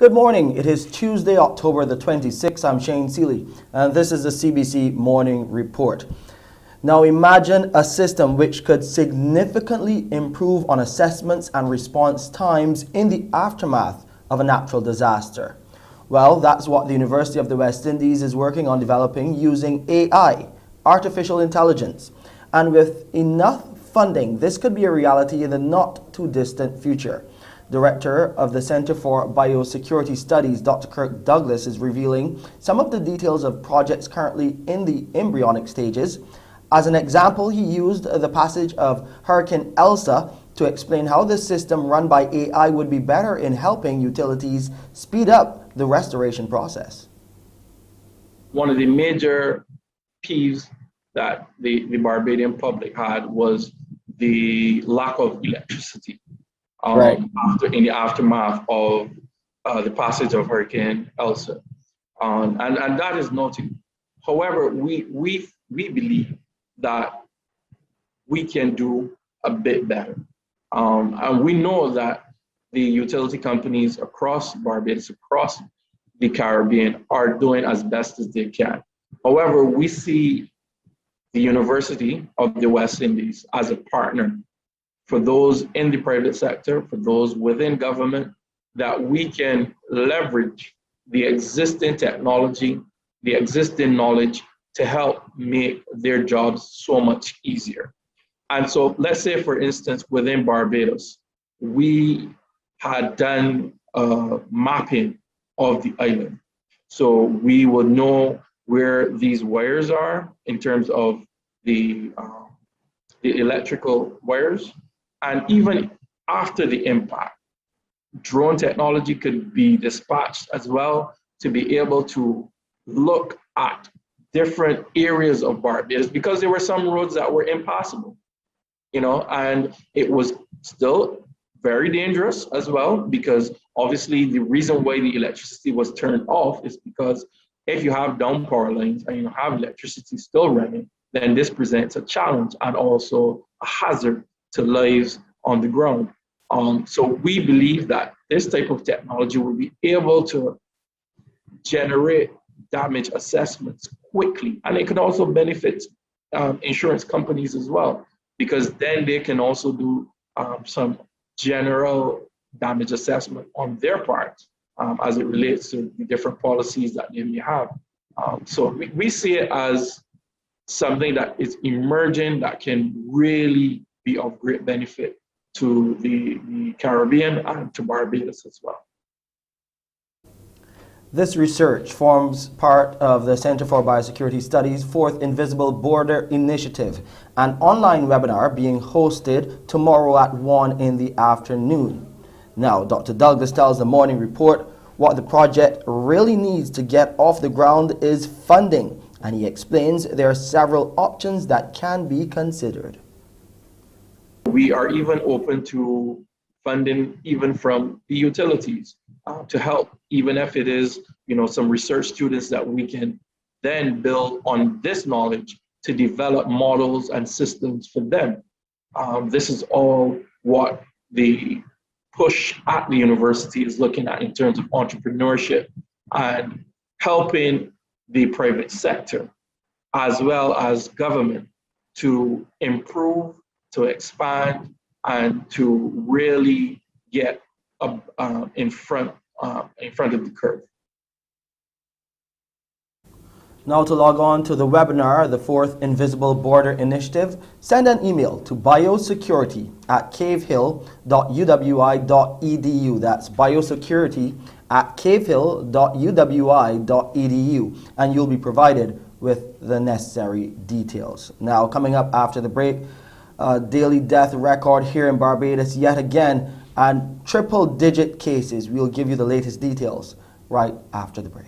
Good morning. It is Tuesday, October the 26th. I'm Shane Seeley, and this is the CBC Morning Report. Now imagine a system which could significantly improve on assessments and response times in the aftermath of a natural disaster. Well, that's what the University of the West Indies is working on developing using AI, artificial intelligence. And with enough funding, this could be a reality in the not too distant future. Director of the Center for Biosecurity Studies, Dr. Kirk Douglas, is revealing some of the details of projects currently in the embryonic stages. As an example, he used the passage of Hurricane Elsa to explain how this system run by AI would be better in helping utilities speed up the restoration process. One of the major peeves that the Barbadian public had was the lack of electricity. In the aftermath of the passage of Hurricane Elsa, and that is noted. However, we believe that we can do a bit better, and we know that the utility companies across Barbados, across the Caribbean, are doing as best as they can. However, we see the University of the West Indies as a partner for those in the private sector, for those within government, that we can leverage the existing technology, the existing knowledge to help make their jobs so much easier. And so let's say, for instance, within Barbados, we had done mapping of the island. So we would know where these wires are in terms of the electrical wires. And even after the impact, drone technology could be dispatched as well to be able to look at different areas of Barbados, because there were some roads that were impassable, and it was still very dangerous as well, because obviously the reason why the electricity was turned off is because if you have down power lines and you have electricity still running, then this presents a challenge and also a hazard to lives on the ground. So we believe that this type of technology will be able to generate damage assessments quickly, and it can also benefit insurance companies as well, because then they can also do some general damage assessment on their part as it relates to the different policies that they may have. So we see it as something that is emerging that can really be of great benefit to the Caribbean and to Barbados as well. This research forms part of the Center for Biosecurity Studies' fourth Invisible Border Initiative, an online webinar being hosted tomorrow at 1 in the afternoon. Now, Dr. Douglas tells the Morning Report what the project really needs to get off the ground is funding, and he explains there are several options that can be considered. We are even open to funding even from the utilities to help, even if it is, some research students that we can then build on this knowledge to develop models and systems for them. This is all what the push at the university is looking at in terms of entrepreneurship and helping the private sector as well as government to improve, to expand, and to really get in front of the curve. Now, to log on to the webinar, the fourth Invisible Border Initiative, send an email to biosecurity@cavehill.uwi.edu. That's biosecurity@cavehill.uwi.edu, and you'll be provided with the necessary details. Now, coming up after the break, daily death record here in Barbados yet again, and triple-digit cases. We'll give you the latest details right after the break.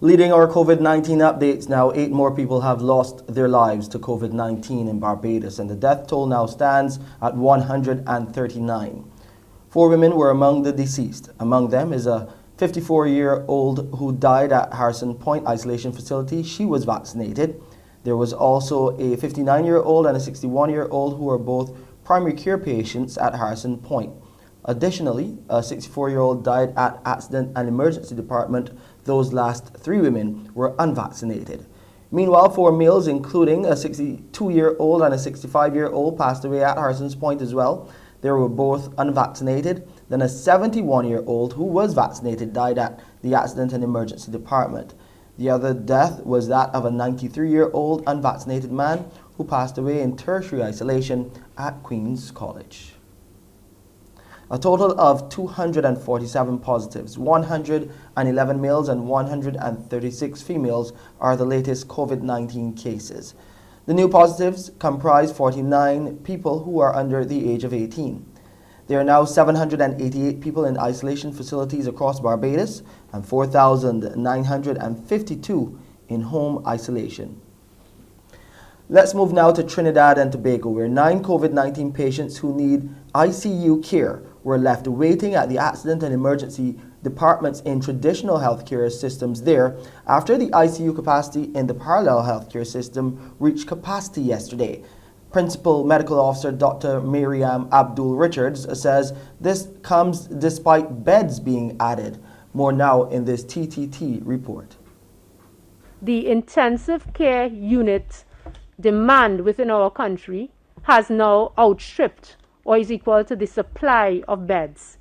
Leading our COVID-19 updates now, 8 more people have lost their lives to COVID-19 in Barbados, and the death toll now stands at 139. 4 women were among the deceased. Among them is a 54-year-old who died at Harrison Point Isolation Facility. She was vaccinated. There was also a 59-year-old and a 61-year-old who were both primary care patients at Harrison Point. Additionally, a 64-year-old died at Accident and Emergency Department. Those last 3 women were unvaccinated. Meanwhile, 4 males, including a 62-year-old and a 65-year-old, passed away at Harrison's Point as well. They were both unvaccinated. Then a 71-year-old who was vaccinated died at the Accident and Emergency Department. The other death was that of a 93-year-old unvaccinated man who passed away in tertiary isolation at Queen's College. A total of 247 positives, 111 males and 136 females are the latest COVID-19 cases. The new positives comprise 49 people who are under the age of 18. There are now 788 people in isolation facilities across Barbados and 4,952 in home isolation. Let's move now to Trinidad and Tobago, where 9 COVID-19 patients who need ICU care were left waiting at the Accident and Emergency Departments in traditional healthcare systems there after the ICU capacity in the parallel healthcare system reached capacity yesterday. Principal Medical Officer Dr. Maritime Richards says this comes despite beds being added. More now in this TTT report. The intensive care unit demand within our country has now outstripped or is equal to the supply of beds.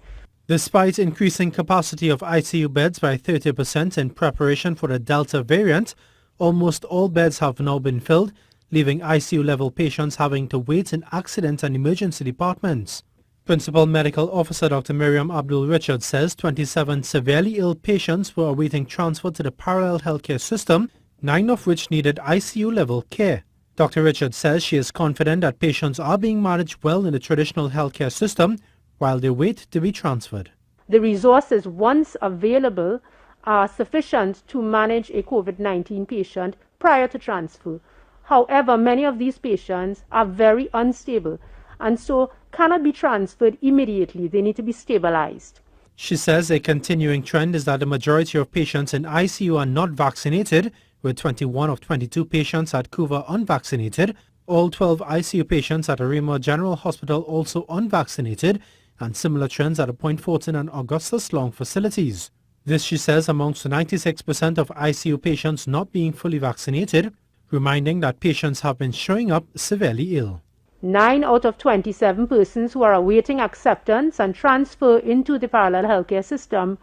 Despite increasing capacity of ICU beds by 30% in preparation for the Delta variant, almost all beds have now been filled, leaving ICU-level patients having to wait in accident and emergency departments. Principal Medical Officer Dr. Miriam Richards says 27 severely ill patients were awaiting transfer to the parallel healthcare system, 9 of which needed ICU-level care. Dr. Richards says she is confident that patients are being managed well in the traditional healthcare system while they wait to be transferred. The resources, once available, are sufficient to manage a COVID-19 patient prior to transfer. However, many of these patients are very unstable and so cannot be transferred immediately. They need to be stabilized. She says a continuing trend is that the majority of patients in ICU are not vaccinated, with 21 of 22 patients at Cuba unvaccinated, all 12 ICU patients at Arima General Hospital also unvaccinated, and similar trends at the Point Fortin and Augustus Long facilities. This, she says, amounts to 96% of ICU patients not being fully vaccinated, reminding that patients have been showing up severely ill. 9 out of 27 persons who are awaiting acceptance and transfer into the parallel healthcare system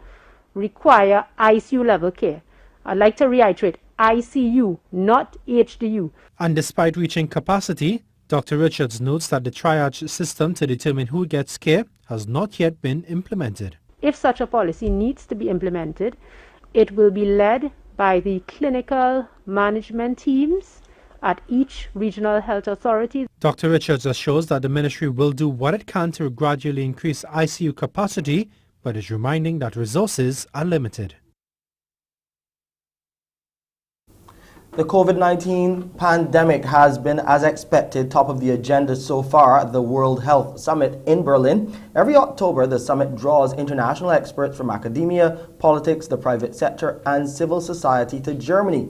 require ICU level care. I'd like to reiterate, ICU, not HDU. And despite reaching capacity, Dr. Richards notes that the triage system to determine who gets care has not yet been implemented. If such a policy needs to be implemented, it will be led by the clinical management teams at each regional health authority. Dr. Richards assures that the ministry will do what it can to gradually increase ICU capacity, but is reminding that resources are limited. The COVID-19 pandemic has been, as expected, top of the agenda so far at the World Health Summit in Berlin. Every October, the summit draws international experts from academia, politics, the private sector, and civil society to Germany.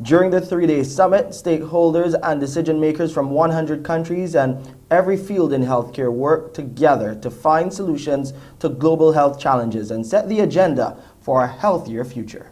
During the 3-day summit, stakeholders and decision makers from 100 countries and every field in healthcare work together to find solutions to global health challenges and set the agenda for a healthier future.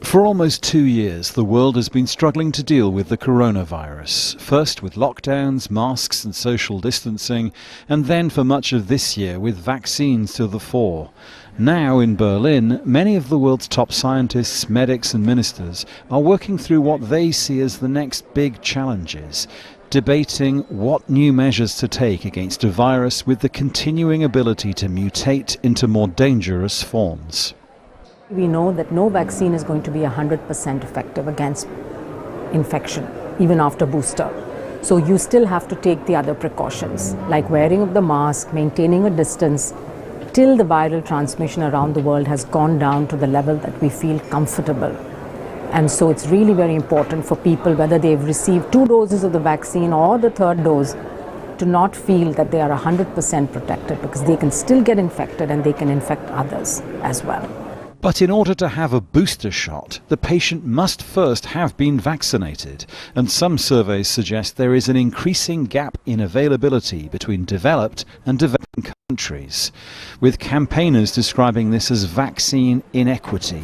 For almost 2 years, the world has been struggling to deal with the coronavirus, first with lockdowns, masks and social distancing, and then for much of this year with vaccines to the fore. Now in Berlin, many of the world's top scientists, medics and ministers are working through what they see as the next big challenges, debating what new measures to take against a virus with the continuing ability to mutate into more dangerous forms. We know that no vaccine is going to be 100% effective against infection, even after booster. So you still have to take the other precautions, like wearing of the mask, maintaining a distance, till the viral transmission around the world has gone down to the level that we feel comfortable. And so it's really very important for people, whether they've received 2 doses of the vaccine or the 3rd dose, to not feel that they are 100% protected, because they can still get infected and they can infect others as well. But in order to have a booster shot, the patient must first have been vaccinated, and some surveys suggest there is an increasing gap in availability between developed and developing countries, with campaigners describing this as vaccine inequity.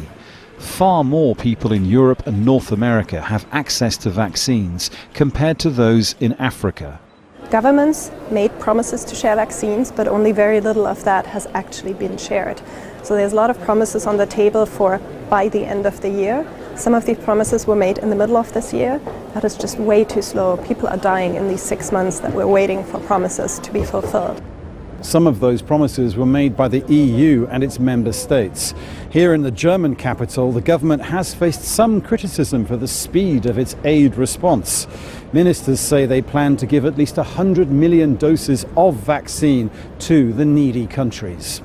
Far more people in Europe and North America have access to vaccines compared to those in Africa. Governments made promises to share vaccines, but only very little of that has actually been shared. So there's a lot of promises on the table for by the end of the year. Some of these promises were made in the middle of this year. That is just way too slow. People are dying in these 6 months that we're waiting for promises to be fulfilled. Some of those promises were made by the EU and its member states. Here in the German capital, the government has faced some criticism for the speed of its aid response. Ministers say they plan to give at least 100 million doses of vaccine to the needy countries.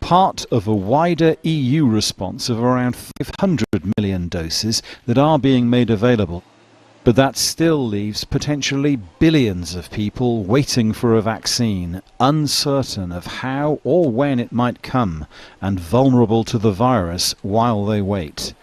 Part of a wider EU response of around 500 million doses that are being made available. But that still leaves potentially billions of people waiting for a vaccine, uncertain of how or when it might come, and vulnerable to the virus while they wait.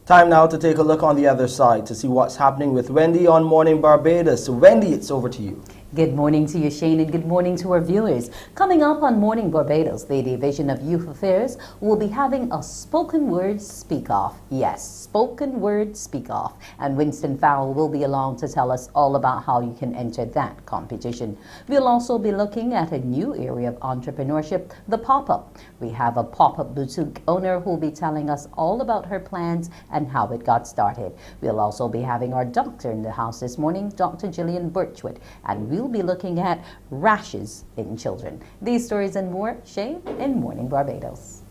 Time now to take a look on the other side to see what's happening with Wendy on Morning Barbados. So Wendy, it's over to you. Good morning to you, Shane, and good morning to our viewers. Coming up on Morning Barbados, the Division of Youth Affairs will be having a spoken word speak-off. Yes, spoken word speak-off. And Winston Farrell will be along to tell us all about how you can enter that competition. We'll also be looking at a new area of entrepreneurship, the pop-up. We have a pop-up boutique owner who will be telling us all about her plans and how it got started. We'll also be having our doctor in the house this morning, Dr. Gillian Birchwood, and we'll be looking at rashes in children. These stories and more, Shane, in Morning Barbados.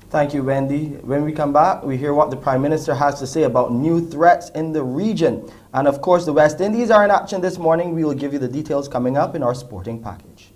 Thank you, Wendy. When we come back, we hear what the Prime Minister has to say about new threats in the region. And of course, the West Indies are in action this morning. We will give you the details coming up in our sporting package.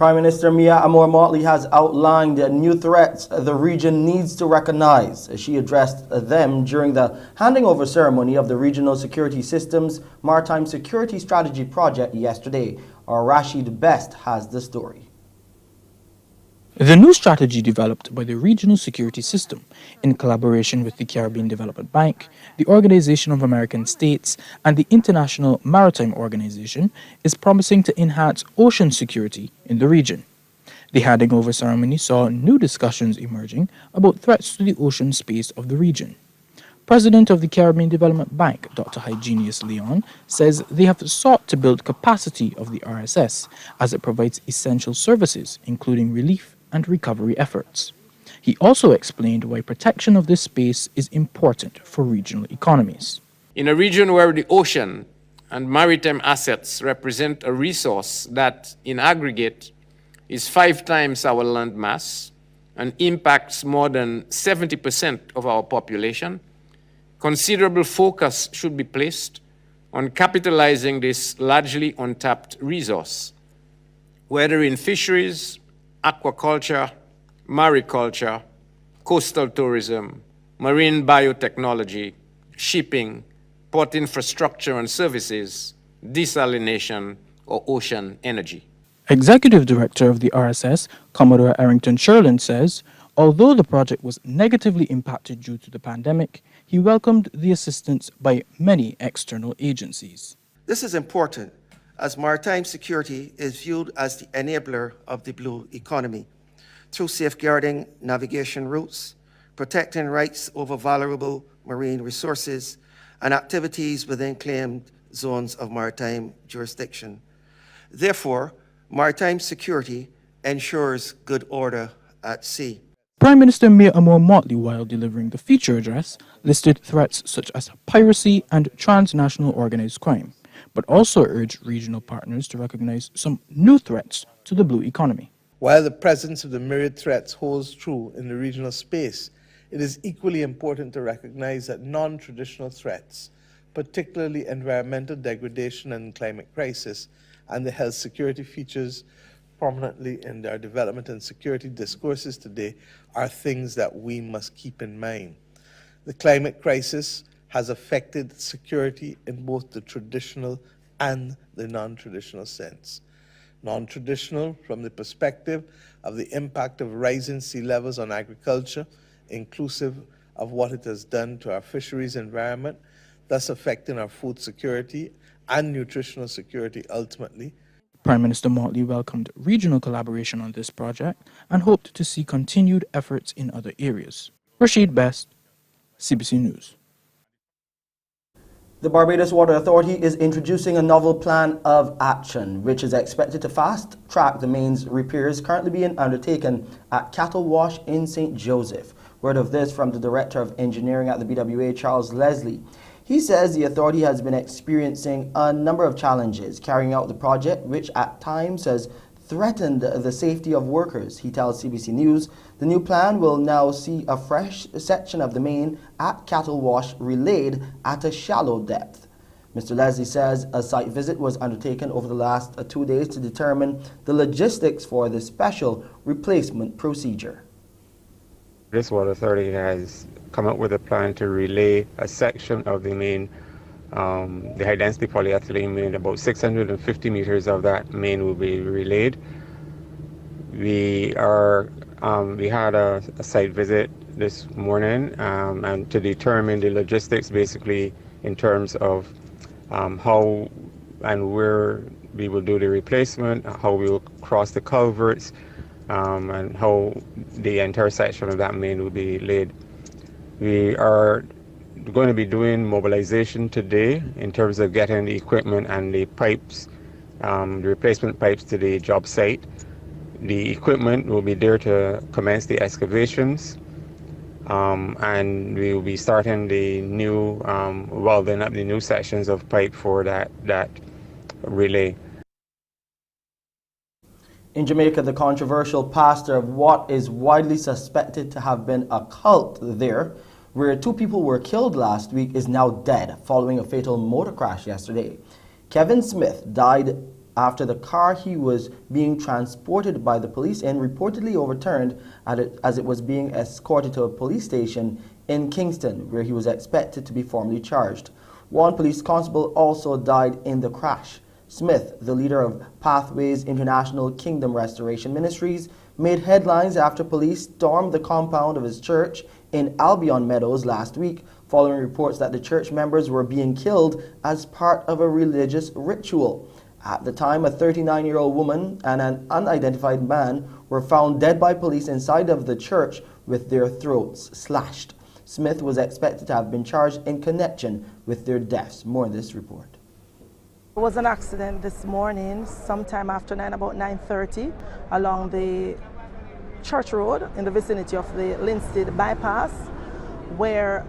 Prime Minister Mia Motley has outlined new threats the region needs to recognize. She addressed them during the handing over ceremony of the Regional Security Systems Maritime Security Strategy Project yesterday. Our Rashid Best has the story. The new strategy developed by the Regional Security System in collaboration with the Caribbean Development Bank, the Organization of American States, and the International Maritime Organization is promising to enhance ocean security in the region. The handing over ceremony saw new discussions emerging about threats to the ocean space of the region. President of the Caribbean Development Bank, Dr. Hygienius Leon, says they have sought to build capacity of the RSS as it provides essential services, including relief and recovery efforts. He also explained why protection of this space is important for regional economies. In a region where the ocean and maritime assets represent a resource that, in aggregate, is 5 times our land mass and impacts more than 70% of our population, considerable focus should be placed on capitalizing this largely untapped resource, whether in fisheries, aquaculture, mariculture, coastal tourism, marine biotechnology, shipping, port infrastructure and services, desalination, or ocean energy. Executive Director of the RSS, Commodore Arrington Sherlin, says, although the project was negatively impacted due to the pandemic, he welcomed the assistance by many external agencies. This is important as maritime security is viewed as the enabler of the blue economy through safeguarding navigation routes, protecting rights over valuable marine resources, and activities within claimed zones of maritime jurisdiction. Therefore, maritime security ensures good order at sea. Prime Minister Mia Motley, while delivering the feature address, listed threats such as piracy and transnational organized crime, but also urged regional partners to recognize some new threats to the blue economy. While the presence of the myriad threats holds true in the regional space, it is equally important to recognize that non-traditional threats, particularly environmental degradation and climate crisis, and the health security features prominently in their development and security discourses today, are things that we must keep in mind. The climate crisis has affected security in both the traditional and the non-traditional sense. Non-traditional from the perspective of the impact of rising sea levels on agriculture, inclusive of what it has done to our fisheries environment, thus affecting our food security and nutritional security ultimately. Prime Minister Motley welcomed regional collaboration on this project and hoped to see continued efforts in other areas. Rashid Best, CBC News. The Barbados Water Authority is introducing a novel plan of action, which is expected to fast-track the mains repairs currently being undertaken at Cattle Wash in St. Joseph. Word of this from the Director of Engineering at the BWA, Charles Leslie. He says the authority has been experiencing a number of challenges carrying out the project, which at times has threatened the safety of workers. He tells CBC News the new plan will now see a fresh section of the main at Cattle Wash relayed at a shallow depth. Mr. Leslie says a site visit was undertaken over the last 2 days to determine the logistics for the special replacement procedure. This water authority has come up with a plan to relay a section of the main, the high density polyethylene main. About 650 meters of that main will be relayed. We had a site visit this morning and to determine the logistics, basically in terms of how and where we will do the replacement, how we will cross the culverts, and how the entire section of that main will be laid. We are going to be doing mobilization today in terms of getting the equipment and the pipes, the replacement pipes to the job site. The equipment will be there to commence the excavations, and we will be starting the new welding up the new sections of pipe for that relay. In Jamaica, the controversial pastor of what is widely suspected to have been a cult there, where 2 people were killed last week, is now dead following a fatal motor crash yesterday. Kevin Smith died after the car he was being transported by the police in reportedly overturned as it was being escorted to a police station in Kingston, where he was expected to be formally charged. One police constable also died in the crash. Smith, the leader of Pathways International Kingdom Restoration Ministries, made headlines after police stormed the compound of his church in Albion Meadows last week, following reports that the church members were being killed as part of a religious ritual. At the time, a 39-year-old woman and an unidentified man were found dead by police inside of the church with their throats slashed. Smith was expected to have been charged in connection with their deaths. More in this report. There was an accident this morning, sometime after 9, about 9:30, along the Church Road in the vicinity of the Linstead bypass, where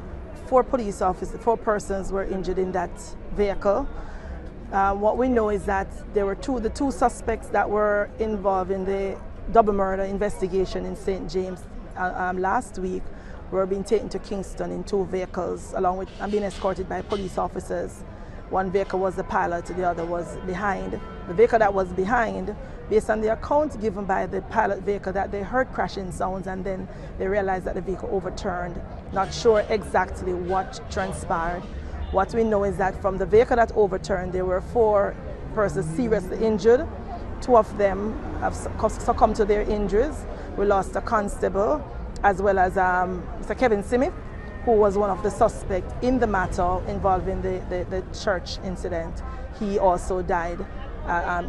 four persons were injured in that vehicle. What we know is that there were the two suspects that were involved in the double murder investigation in St. James last week were being taken to Kingston in two vehicles, along with and being escorted by police officers. One vehicle was the pilot, the other was behind. The vehicle that was behind, based on the account given by the pilot vehicle, that they heard crashing sounds and then they realized that the vehicle overturned. Not sure exactly what transpired. What we know is that from the vehicle that overturned, there were 4 persons seriously injured. 2 of them have succumbed to their injuries. We lost a constable, as well as Mr. Kevin Smith, who was one of the suspects in the matter involving the church incident. He also died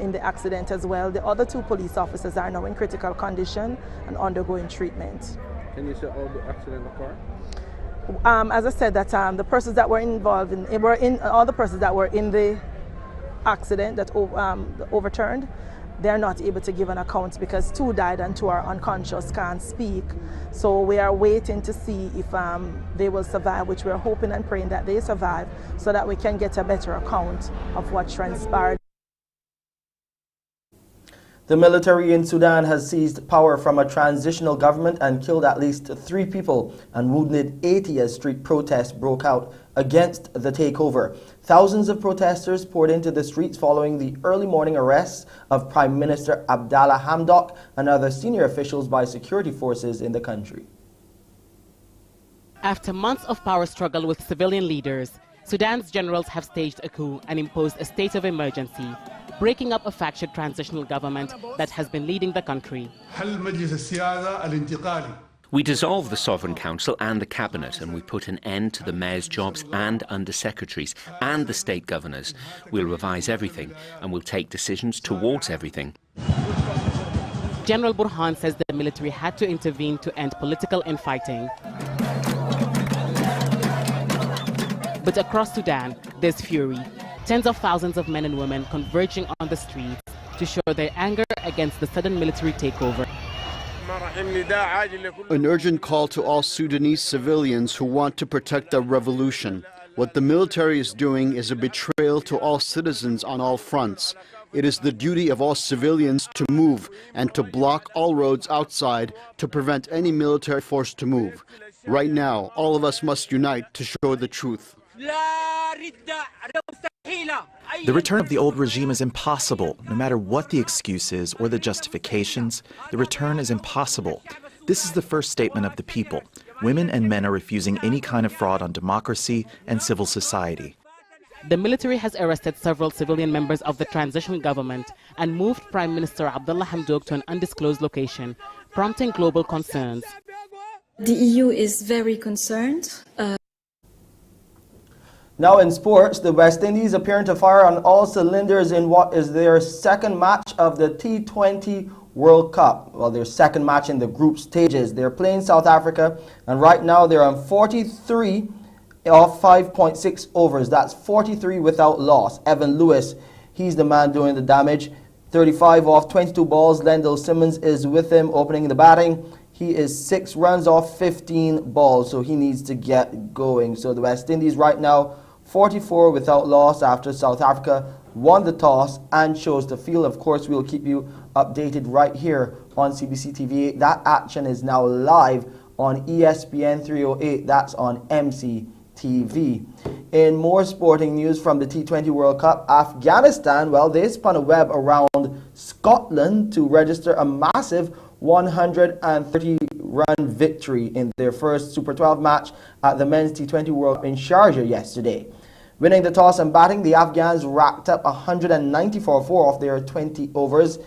in the accident as well. The other 2 police officers are now in critical condition and undergoing treatment. Can you say how the accident occurred? As I said, that the persons that were involved all the persons that were in the accident that overturned, they're not able to give an account because 2 died and 2 are unconscious, can't speak. So we are waiting to see if they will survive, which we're hoping and praying that they survive so that we can get a better account of what transpired. The military in Sudan has seized power from a transitional government and killed at least 3 people and wounded 80 as street protests broke out against the takeover. Thousands of protesters poured into the streets following the early morning arrests of Prime Minister Abdallah Hamdok and other senior officials by security forces in the country. After months of power struggle with civilian leaders, Sudan's generals have staged a coup and imposed a state of emergency, breaking up a fractured transitional government that has been leading the country. We dissolved the Sovereign Council and the Cabinet, and we put an end to the mayor's jobs and undersecretaries and the state governors. We'll revise everything and we'll take decisions towards everything. General Burhan says the military had to intervene to end political infighting. But across Sudan, there's fury. Tens of thousands of men and women converging on the streets to show their anger against the sudden military takeover. An urgent call to all Sudanese civilians who want to protect the revolution. What the military is doing is a betrayal to all citizens on all fronts. It is the duty of all civilians to move and to block all roads outside to prevent any military force to move. Right now, all of us must unite to show the truth. The return of the old regime is impossible. No matter what the excuses or the justifications, the return is impossible. This is the first statement of the people. Women and men are refusing any kind of fraud on democracy and civil society. The military has arrested several civilian members of the transition government and moved Prime Minister Abdallah Hamdok to an undisclosed location, prompting global concerns. The EU is very concerned. Now in sports, the West Indies appearing to fire on all cylinders in what is their second match of the T20 World Cup. Well, their second match in the group stages. They're playing South Africa, and right now they're on 43 off 5.6 overs. That's 43 without loss. Evan Lewis, he's the man doing the damage. 35 off 22 balls. Lendl Simmons is with him opening the batting. He is 6 runs off 15 balls, so he needs to get going. So the West Indies right now 44 without loss after South Africa won the toss and chose to field. Of course, we'll keep you updated right here on CBC TV8. That action is now live on ESPN 308. That's on MC TV. In more sporting news from the T20 World Cup, Afghanistan, well, they spun a web around Scotland to register a massive 130-run victory in their first Super 12 match at the Men's T20 World Cup in Sharjah yesterday. Winning the toss and batting, the Afghans racked up 194 off their 20 overs.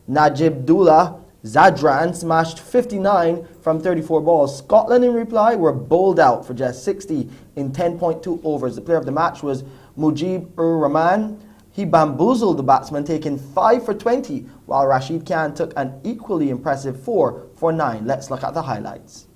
Najibullah Zadran smashed 59 from 34 balls. Scotland, in reply, were bowled out for just 60 in 10.2 overs. The player of the match was Mujib-ur-Rahman. He bamboozled the batsman, taking 5 for 20, while Rashid Khan took an equally impressive 4 for 9. Let's look at the highlights.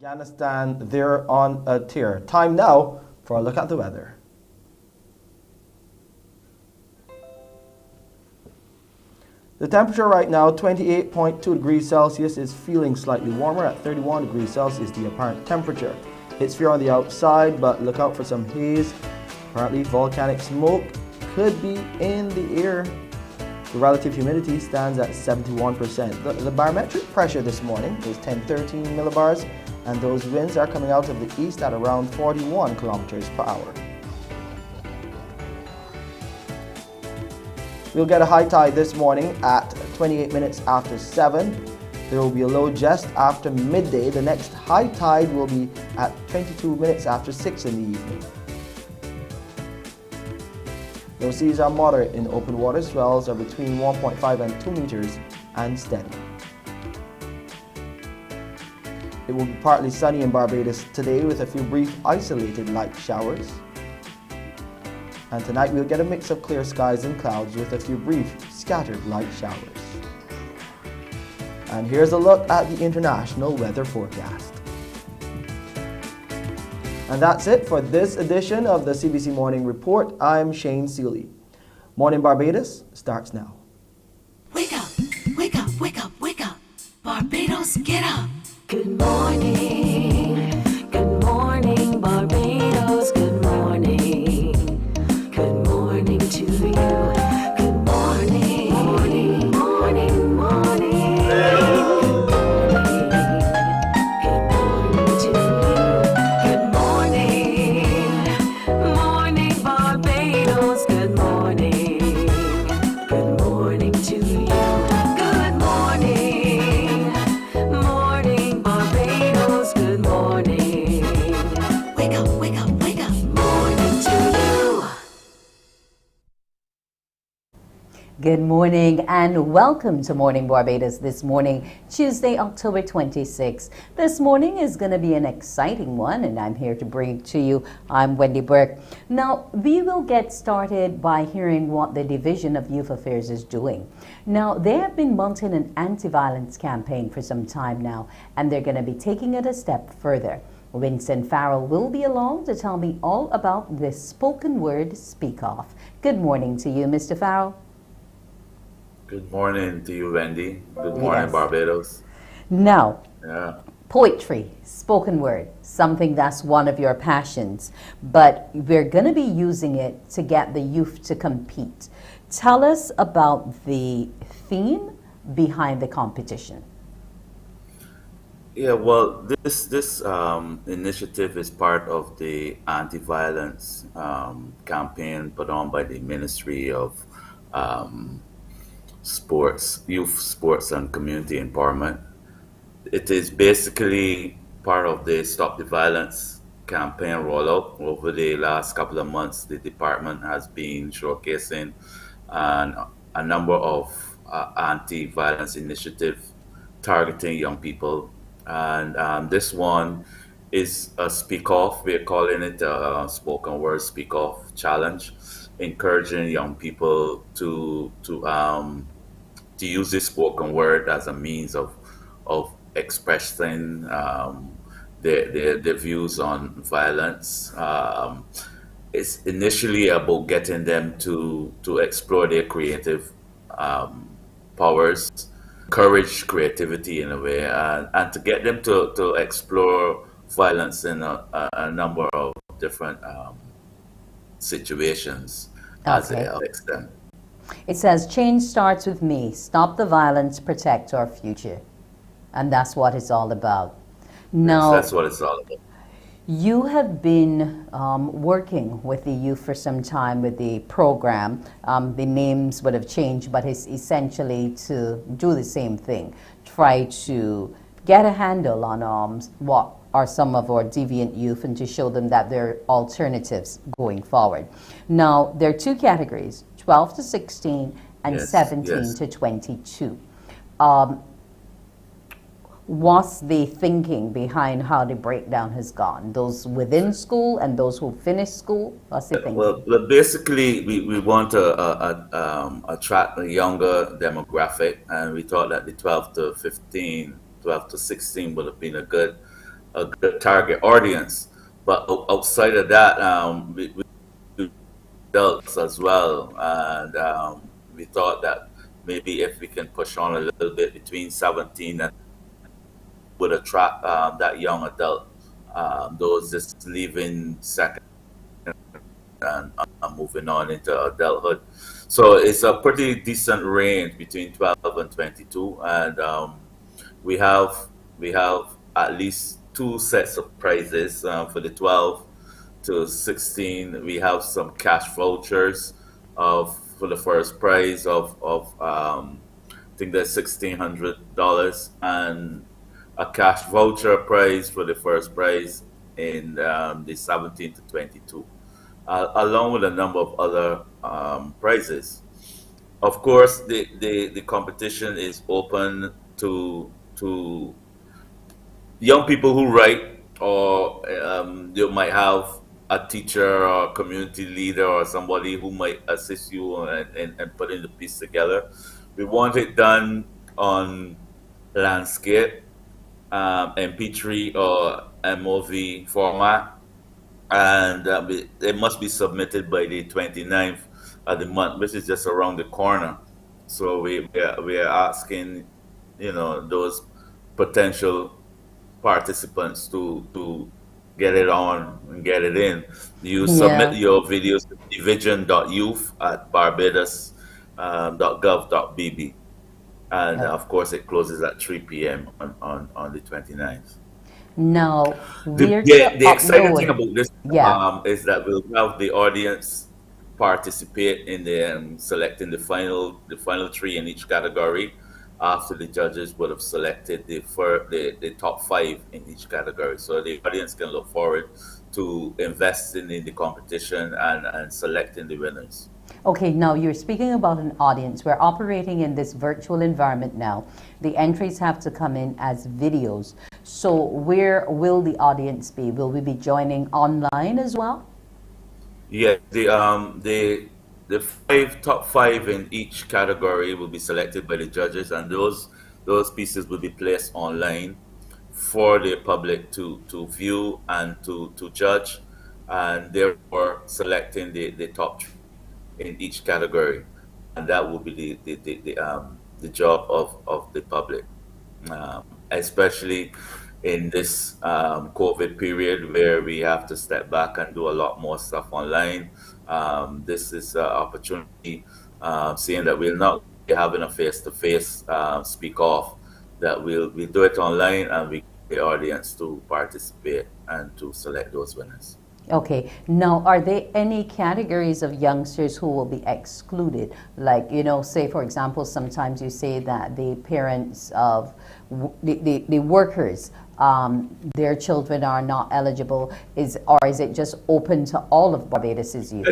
Afghanistan, they're on a tear. Time now for a look at the weather. The temperature right now, 28.2 degrees Celsius, is feeling slightly warmer at 31 degrees Celsius, the apparent temperature. It's fair on the outside, but look out for some haze. Apparently, volcanic smoke could be in the air. The relative humidity stands at 71%. The barometric pressure this morning is 1013 millibars, and those winds are coming out of the east at around 41 kilometers per hour. We'll get a high tide this morning at 28 minutes after 7. There will be a low just after midday. The next high tide will be at 22 minutes after 6 in the evening. Low seas are moderate in open water. Swells are between 1.5 and 2 meters and steady. It will be partly sunny in Barbados today with a few brief isolated light showers. And tonight we'll get a mix of clear skies and clouds with a few brief scattered light showers. And here's a look at the international weather forecast. And that's it for this edition of the CBC Morning Report. I'm Shane Seeley. Morning Barbados starts now. Wake up, wake up, wake up, wake up. Barbados, get up. Good morning, Barbados, good morning. Good morning to you. Good morning, morning, morning, morning. Good morning to you. Good morning, morning, Barbados, good morning. Good morning to you. Good morning, morning, Barbados, good morning. Wake up, wake up, wake up. Morning to you. Good morning and welcome to Morning Barbados this morning, Tuesday, October 26th. This morning is going to be an exciting one and I'm here to bring it to you. I'm Wendy Burke. Now, we will get started by hearing what the Division of Youth Affairs is doing. Now, they have been mounting an anti-violence campaign for some time now and they're going to be taking it a step further. Winston Farrell will be along to tell me all about this spoken word speak-off. Good morning to you, Mr. Farrell. Good morning to you, Wendy. Good morning, Yes. Barbados. Now, Yeah. poetry, spoken word, something that's one of your passions, but we're going to be using it to get the youth to compete. Tell us about the theme behind the competition. Yeah, well, this initiative is part of the anti-violence campaign put on by the Ministry of um, Sports, Youth Sports and Community Empowerment. It is basically part of the Stop the Violence campaign rollout. Over the last couple of months, the department has been showcasing an, a number of anti-violence initiatives targeting young people. And this one is a speak off. We're calling it a spoken word speak off challenge, encouraging young people to use this spoken word as a means of expressing their views on violence. It's initially about getting them to explore their creative powers, encourage creativity in a way, and to get them to explore violence in a number of different situations as it Okay. affects them. It says, change starts with me. Stop the violence, protect our future. And that's what it's all about. Now, That's what it's all about. you have been working with the youth for some time with the program. The names would have changed, but it's essentially to do the same thing. Try to get a handle on what are some of our deviant youth and to show them that there are alternatives going forward. Now, there are two categories, 12 to 16 and Yes, 17 yes. to 22. Um, what's the thinking behind how the breakdown has gone? Those within school and those who finished school? What's the thinking? Well, basically, we want to attract a younger demographic, and we thought that the 12 to 15, 12 to 16 would have been a good target audience. But outside of that, we do adults as well, and we thought that maybe if we can push on a little bit between 17 and would attract that young adult, those just leaving second and moving on into adulthood. So it's a pretty decent range between 12 and 22, and we have we have at least two sets of prizes for the 12 to 16. We have some cash vouchers of for the first prize of I think that's $1,600 and a cash voucher prize for the first prize in the 17 to 22, along with a number of other prizes. Of course, the competition is open to young people who write, or you might have a teacher or community leader or somebody who might assist you and putting the piece together. We want it done on landscape, MP3 or MOV format, and it must be submitted by the 29th of the month, which is just around the corner. So we are asking, those potential participants to get it on and get it in. You submit Yeah. your videos to division.youth at barbados.gov.bb. And of course, it closes at 3 p.m. on the 29th. Now, The, we're to the exciting thing upload. about this Yeah. is that we'll have the audience participate in the selecting the final three in each category after the judges would have selected the top five in each category. So the audience can look forward to investing in the competition and selecting the winners. Okay, now you're speaking about an audience. We're operating in this virtual environment now. The entries have to come in as videos. So where will the audience be? Will we be joining online as well? Yeah, the top five in each category will be selected by the judges, and those pieces will be placed online for the public to view and to judge, and therefore selecting the top in each category. and that will be the job of the public, especially in this COVID period where we have to step back and do a lot more stuff online. This is an opportunity, seeing that we're not having a face-to-face speak off, that we do it online and we get the audience to participate and to select those winners. Okay. Now, are there any categories of youngsters who will be excluded? Like, say, for example, sometimes you say that the parents of the workers, their children are not eligible. Or is it just open to all of Barbados' youth?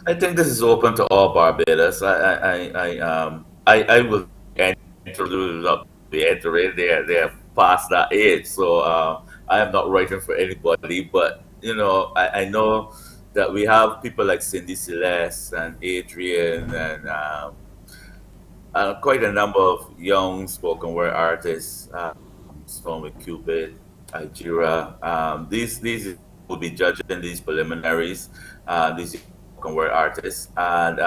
I think this is open to all Barbados. I will introduce up the entering. They're past that age, so I am not writing for anybody. But I know that we have people like Cindy Celeste and Adrian and quite a number of young spoken word artists. Storm with Cupid, Ijira. These will be judging these preliminaries. These spoken word artists, and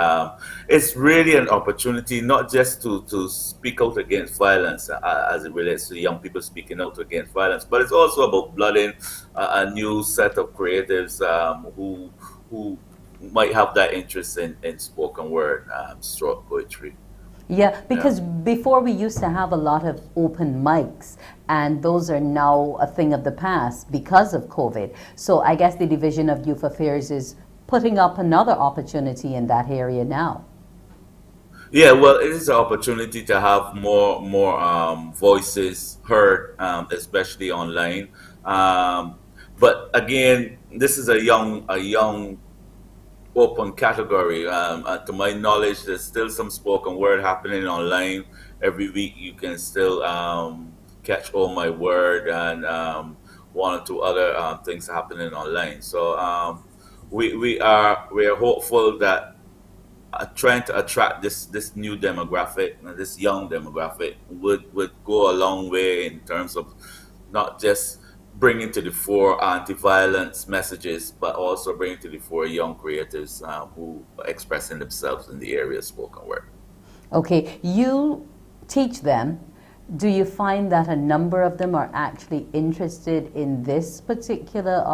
it's really an opportunity not just to speak out against violence as it relates to young people speaking out against violence, but it's also about blooding a new set of creatives who might have that interest in spoken word, stroke poetry. Yeah, because before we used to have a lot of open mics, and those are now a thing of the past because of COVID. So I guess the Division of Youth Affairs is putting up another opportunity in that area now. Yeah, well, it is an opportunity to have more voices heard, especially online. But again, this is a young open category. To my knowledge, there's still some spoken word happening online. Every week you can still catch Oh My Word and one or two other things happening online. So we are hopeful that trying to attract this new demographic, this young demographic, would go a long way in terms of not just bringing to the fore anti-violence messages, but also bringing to the fore young creatives who are expressing themselves in the area of spoken word. Okay, you teach them. Do you find that a number of them are actually interested in this particular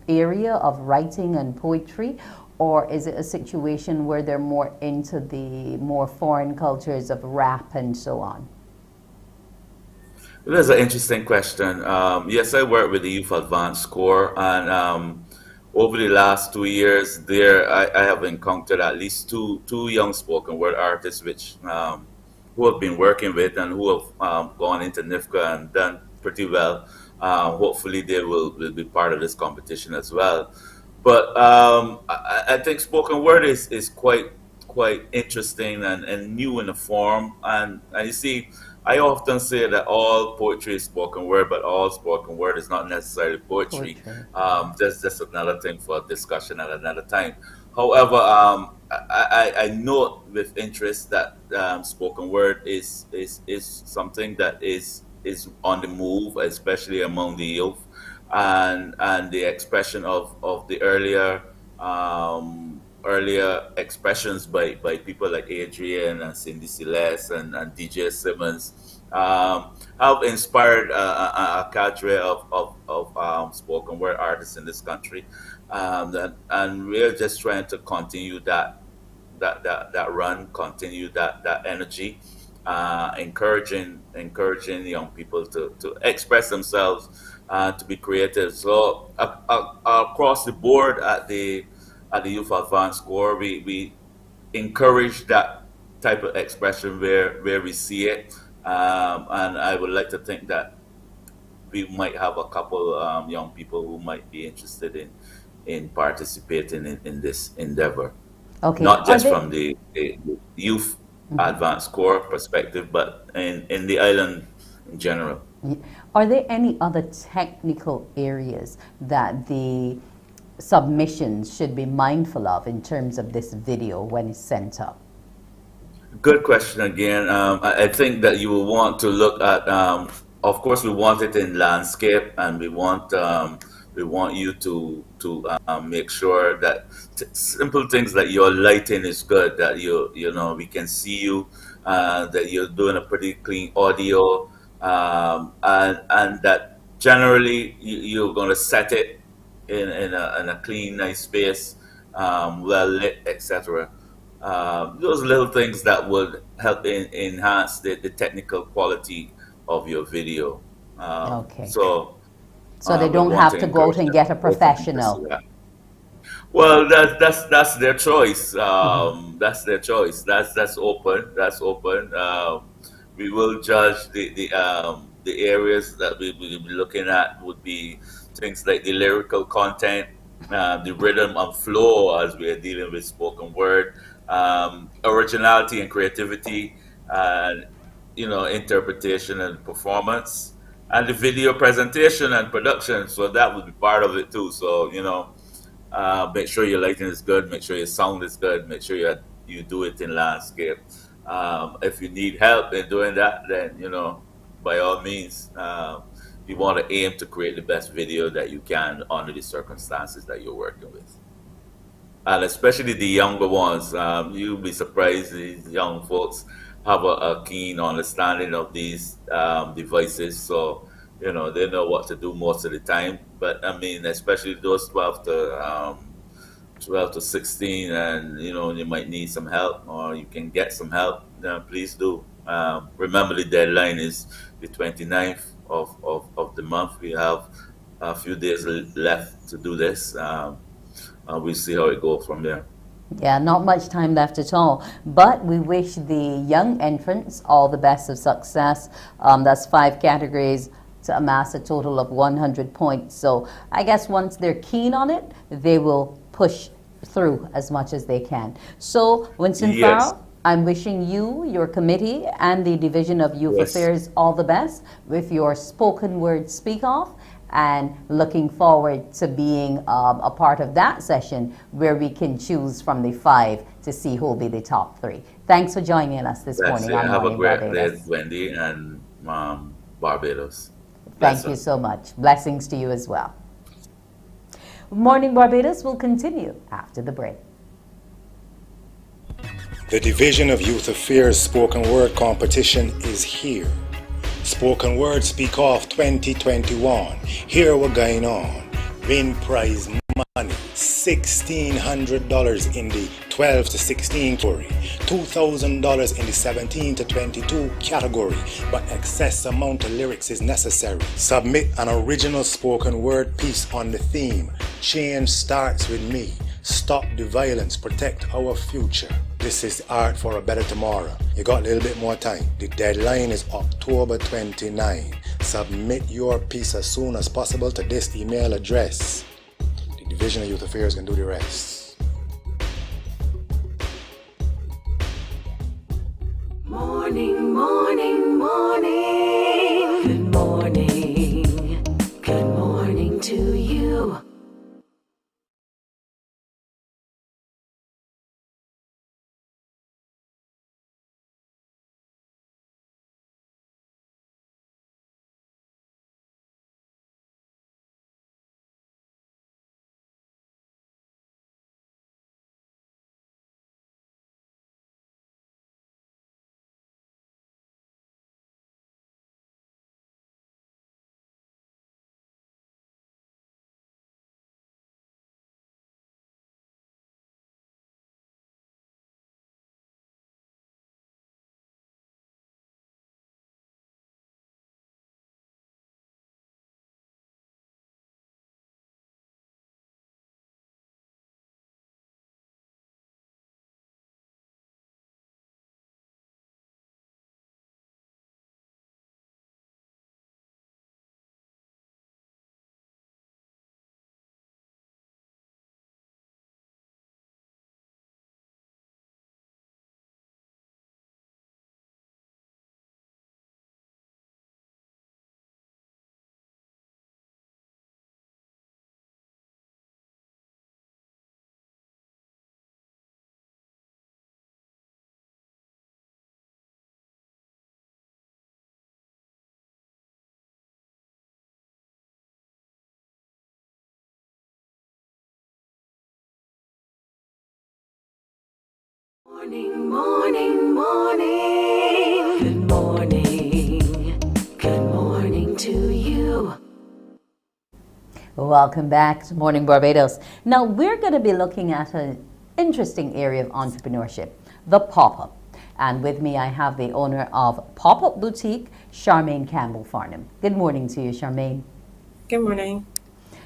area of writing and poetry? Or is it a situation where they're more into the more foreign cultures of rap and so on? That's an interesting question. Yes, I work with the Youth Advanced Corps, and over the last 2 years, I have encountered at least two young spoken word artists, who have been working with and who have gone into NIFCA and done pretty well. Hopefully, they will be part of this competition as well. But I think spoken word is quite interesting and new in the form, and you see. I often say that all poetry is spoken word, but all spoken word is not necessarily poetry. That's just another thing for discussion at another time. However, I note with interest that spoken word is something that is on the move, especially among the youth, and the expression of the earlier expressions by people like Adrian and Cindy Celeste and DJ Simmons have inspired a cadre of spoken word artists in this country, and we're just trying to continue that run, continue that energy, encouraging young people to express themselves, to be creative. So across the board at the Youth Advanced Corps, we encourage that type of expression where we see it, and I would like to think that we might have a couple young people who might be interested in participating in this endeavor. Okay. Not just from the Youth Advanced Corps perspective, but in the island in general. Are there any other technical areas that the submissions should be mindful of in terms of this video when it's sent up? Good question again. I think that you will want to look at, of course, we want it in landscape, and we want We want you to make sure that simple things that your lighting is good, that we can see you, that you're doing a pretty clean audio, and that generally you're going to set it in a clean, nice space, well lit, etc. Those little things that would help enhance the technical quality of your video. Okay. So So they we don't want have to to go out encourage and them get a to openly pursue professional. that. Well, that's their choice. Mhm. That's their choice. That's open. That's open. We will judge the areas that we will be looking at would be things like the lyrical content, the rhythm and flow as we are dealing with spoken word, originality and creativity, and interpretation and performance, and the video presentation and production. So that would be part of it too. So make sure your lighting is good. Make sure your sound is good. Make sure you do it in landscape. If you need help in doing that, then by all means, you want to aim to create the best video that you can under the circumstances that you're working with. And especially the younger ones, you'll be surprised these young folks have a keen understanding of these devices. So they know what to do most of the time. But I mean, especially those 12 to 16, and you might need some help, or you can get some help, please do. Remember, the deadline is the 29th of the month. We have a few days left to do this. We'll see how it goes from there. Yeah, not much time left at all. But we wish the young entrants all the best of success. That's 5 categories to amass a total of 100 points. So I guess once they're keen on it, they will push through as much as they can. So Winston Yes. Farrell, I'm wishing you, your committee, and the Division of Youth Yes. Affairs all the best with your spoken word speak-off, and looking forward to being a part of that session where we can choose from the 5 to see who will be the top 3. Thanks for joining us this That's morning it. on Have a Morning great day, Barbados. Wendy and Barbados. Thank you so much. Blessings to you as well. Morning Barbados will continue after the break. The Division of Youth Affairs Spoken Word Competition is here. Spoken Word Speak Off 2021. Here we're going on. Win prize money. $1,600 in the 12 to 16 category. $2,000 in the 17 to 22 category. But excess amount of lyrics is necessary. Submit an original spoken word piece on the theme. Change starts with me. Stop the violence, protect our future. This is art for a better tomorrow. You got a little bit more time. The deadline is October 29. Submit your piece as soon as possible to this email address. The Division of Youth Affairs can do the rest. Morning, morning, morning. Good morning. Good morning to you. Morning, morning, morning. Good morning. Good morning to you. Welcome back to Morning Barbados. Now we're going to be looking at an interesting area of entrepreneurship, the pop-up. And with me I have the owner of Pop-Up Boutique, Charmaine Campbell Farnham. Good morning to you, Charmaine. Good morning.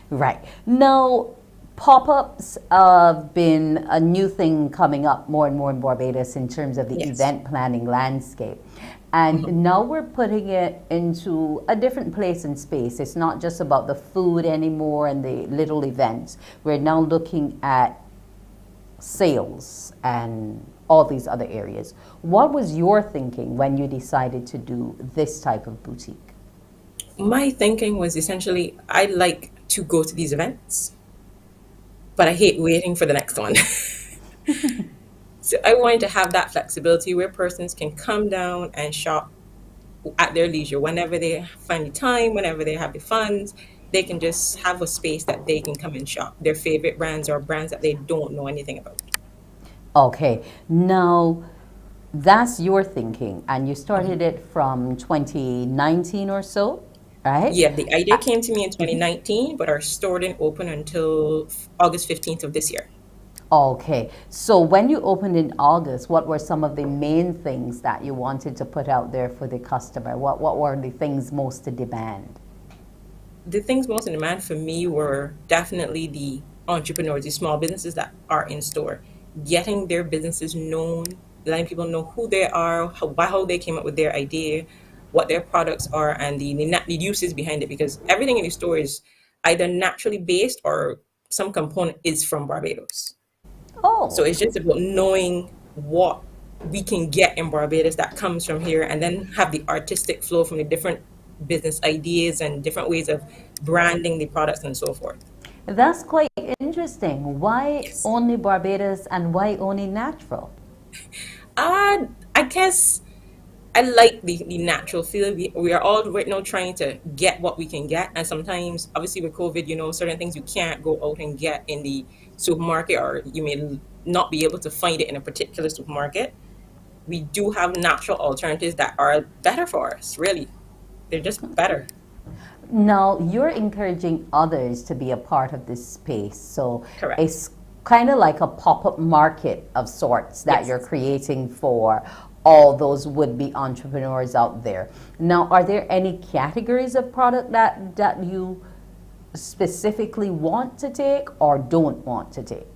Right. Now, pop-ups have been a new thing coming up more and more in Barbados in terms of the event planning landscape. And now we're putting it into a different place and space. It's not just about the food anymore and the little events. We're now looking at sales and all these other areas. What was your thinking when you decided to do this type of boutique? My thinking was essentially I like to go to these events, but I hate waiting for the next one. So I wanted to have that flexibility where persons can come down and shop at their leisure whenever they find the time, whenever they have the funds. They can just have a space that they can come and shop their favorite brands or brands that they don't know anything about. Okay, now that's your thinking, and you started it from 2019 or so, right? Yeah, the idea came to me in 2019, but our store didn't open until August 15th of this year. Okay, so when you opened in August, what were some of the main things that you wanted to put out there for the customer? What were the things most in demand? The things most in demand for me were definitely the entrepreneurs, the small businesses that are in store, getting their businesses known, letting people know who they are, how they came up with their idea, what their products are, and the uses behind it, because everything in the store is either naturally based or some component is from Barbados. Oh. So it's just about knowing what we can get in Barbados that comes from here, and then have the artistic flow from the different business ideas and different ways of branding the products and so forth. That's quite interesting. Why only Barbados and why only natural? I guess I like the natural feel. We are all right now trying to get what we can get. And sometimes, obviously with COVID, certain things you can't go out and get in the supermarket, or you may not be able to find it in a particular supermarket. We do have natural alternatives that are better for us, really. They're just better. Now, you're encouraging others to be a part of this space. So Correct. It's kind of like a pop-up market of sorts that you're creating for all those would-be entrepreneurs out there. Now, are there any categories of product that you specifically want to take or don't want to take?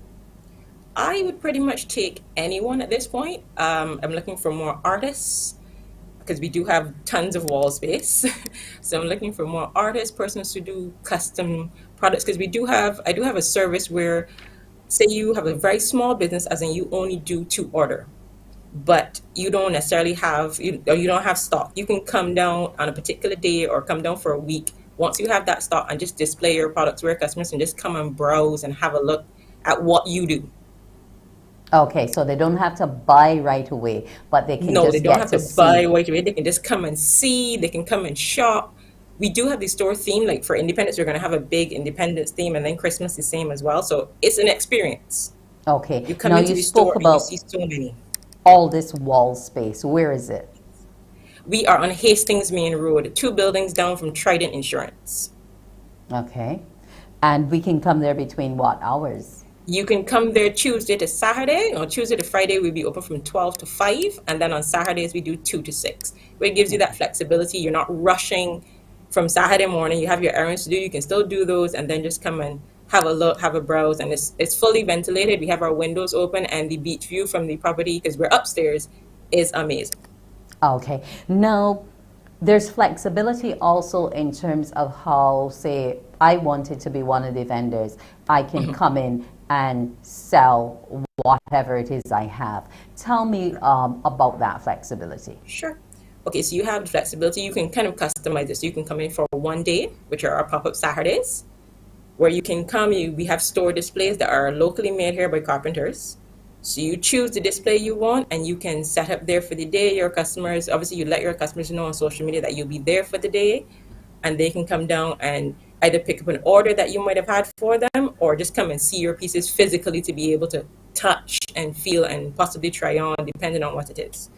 I would pretty much take anyone at this point. I'm looking for more artists, because we do have tons of wall space. So I'm looking for more artists, persons who do custom products, because I do have a service where, say you have a very small business, as in you only do to order, but you don't necessarily have, you don't have stock. You can come down on a particular day or come down for a week. Once you have that stock, and just display your products where customers can just come and browse and have a look at what you do. Okay, so they don't have to buy right away, but they can No, just they don't get have to to buy see. right away. They can just come and see. They can come and shop. We do have the store theme, like for Independence, we're going to have a big Independence theme, and then Christmas the same as well. So it's an experience. Okay, You come now into you the spoke store and you about see so many. all this wall space. Where is it? We are on Hastings Main Road, 2 buildings down from Trident Insurance. Okay, and we can come there between what hours? You can come there Tuesday to Saturday, or Tuesday to Friday we'll be open from 12 to 5, and then on Saturdays we do 2 to 6, where it gives you that flexibility. You're not rushing from Saturday morning. You have your errands to do, you can still do those, and then just come and have a look, have a browse, and it's fully ventilated. We have our windows open, and the beach view from the property, because we're upstairs, is amazing. Okay, now there's flexibility also in terms of how, say, I wanted to be one of the vendors. I can come in and sell whatever it is I have. Tell me about that flexibility. Sure. Okay, so you have the flexibility. You can kind of customize this. You can come in for one day, which are our pop-up Saturdays, where you can come. We have store displays that are locally made here by carpenters. So you choose the display you want, and you can set up there for the day. Your customers, obviously you let your customers know on social media that you'll be there for the day, and they can come down and either pick up an order that you might have had for them, or just come and see your pieces physically to be able to touch and feel and possibly try on, depending on what it is.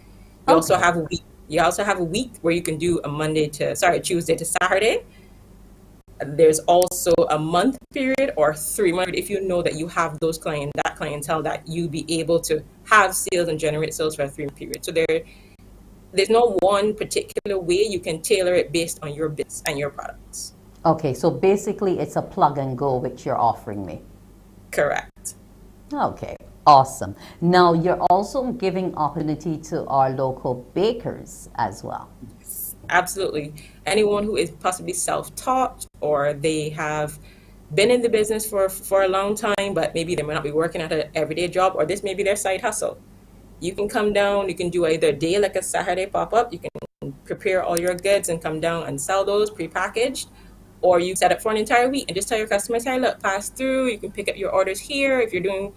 You also have a week. You also have a week where you can do a Tuesday to Saturday. There's also a month period or 3 month if you know that you have that clientele that you be able to have sales and generate sales for a 3-month period. So there's no one particular way. You can tailor it based on your business and your products. Okay, so basically it's a plug and go which you're offering me. Correct. Okay, awesome. Now you're also giving opportunity to our local bakers as well. Absolutely. Anyone who is possibly self-taught or they have been in the business for a long time, but maybe they might not be working at an everyday job, or this may be their side hustle. You can come down, you can do either a day like a Saturday pop-up, you can prepare all your goods and come down and sell those prepackaged, or you set up for an entire week and just tell your customers, hey, look, pass through, you can pick up your orders here. If you're doing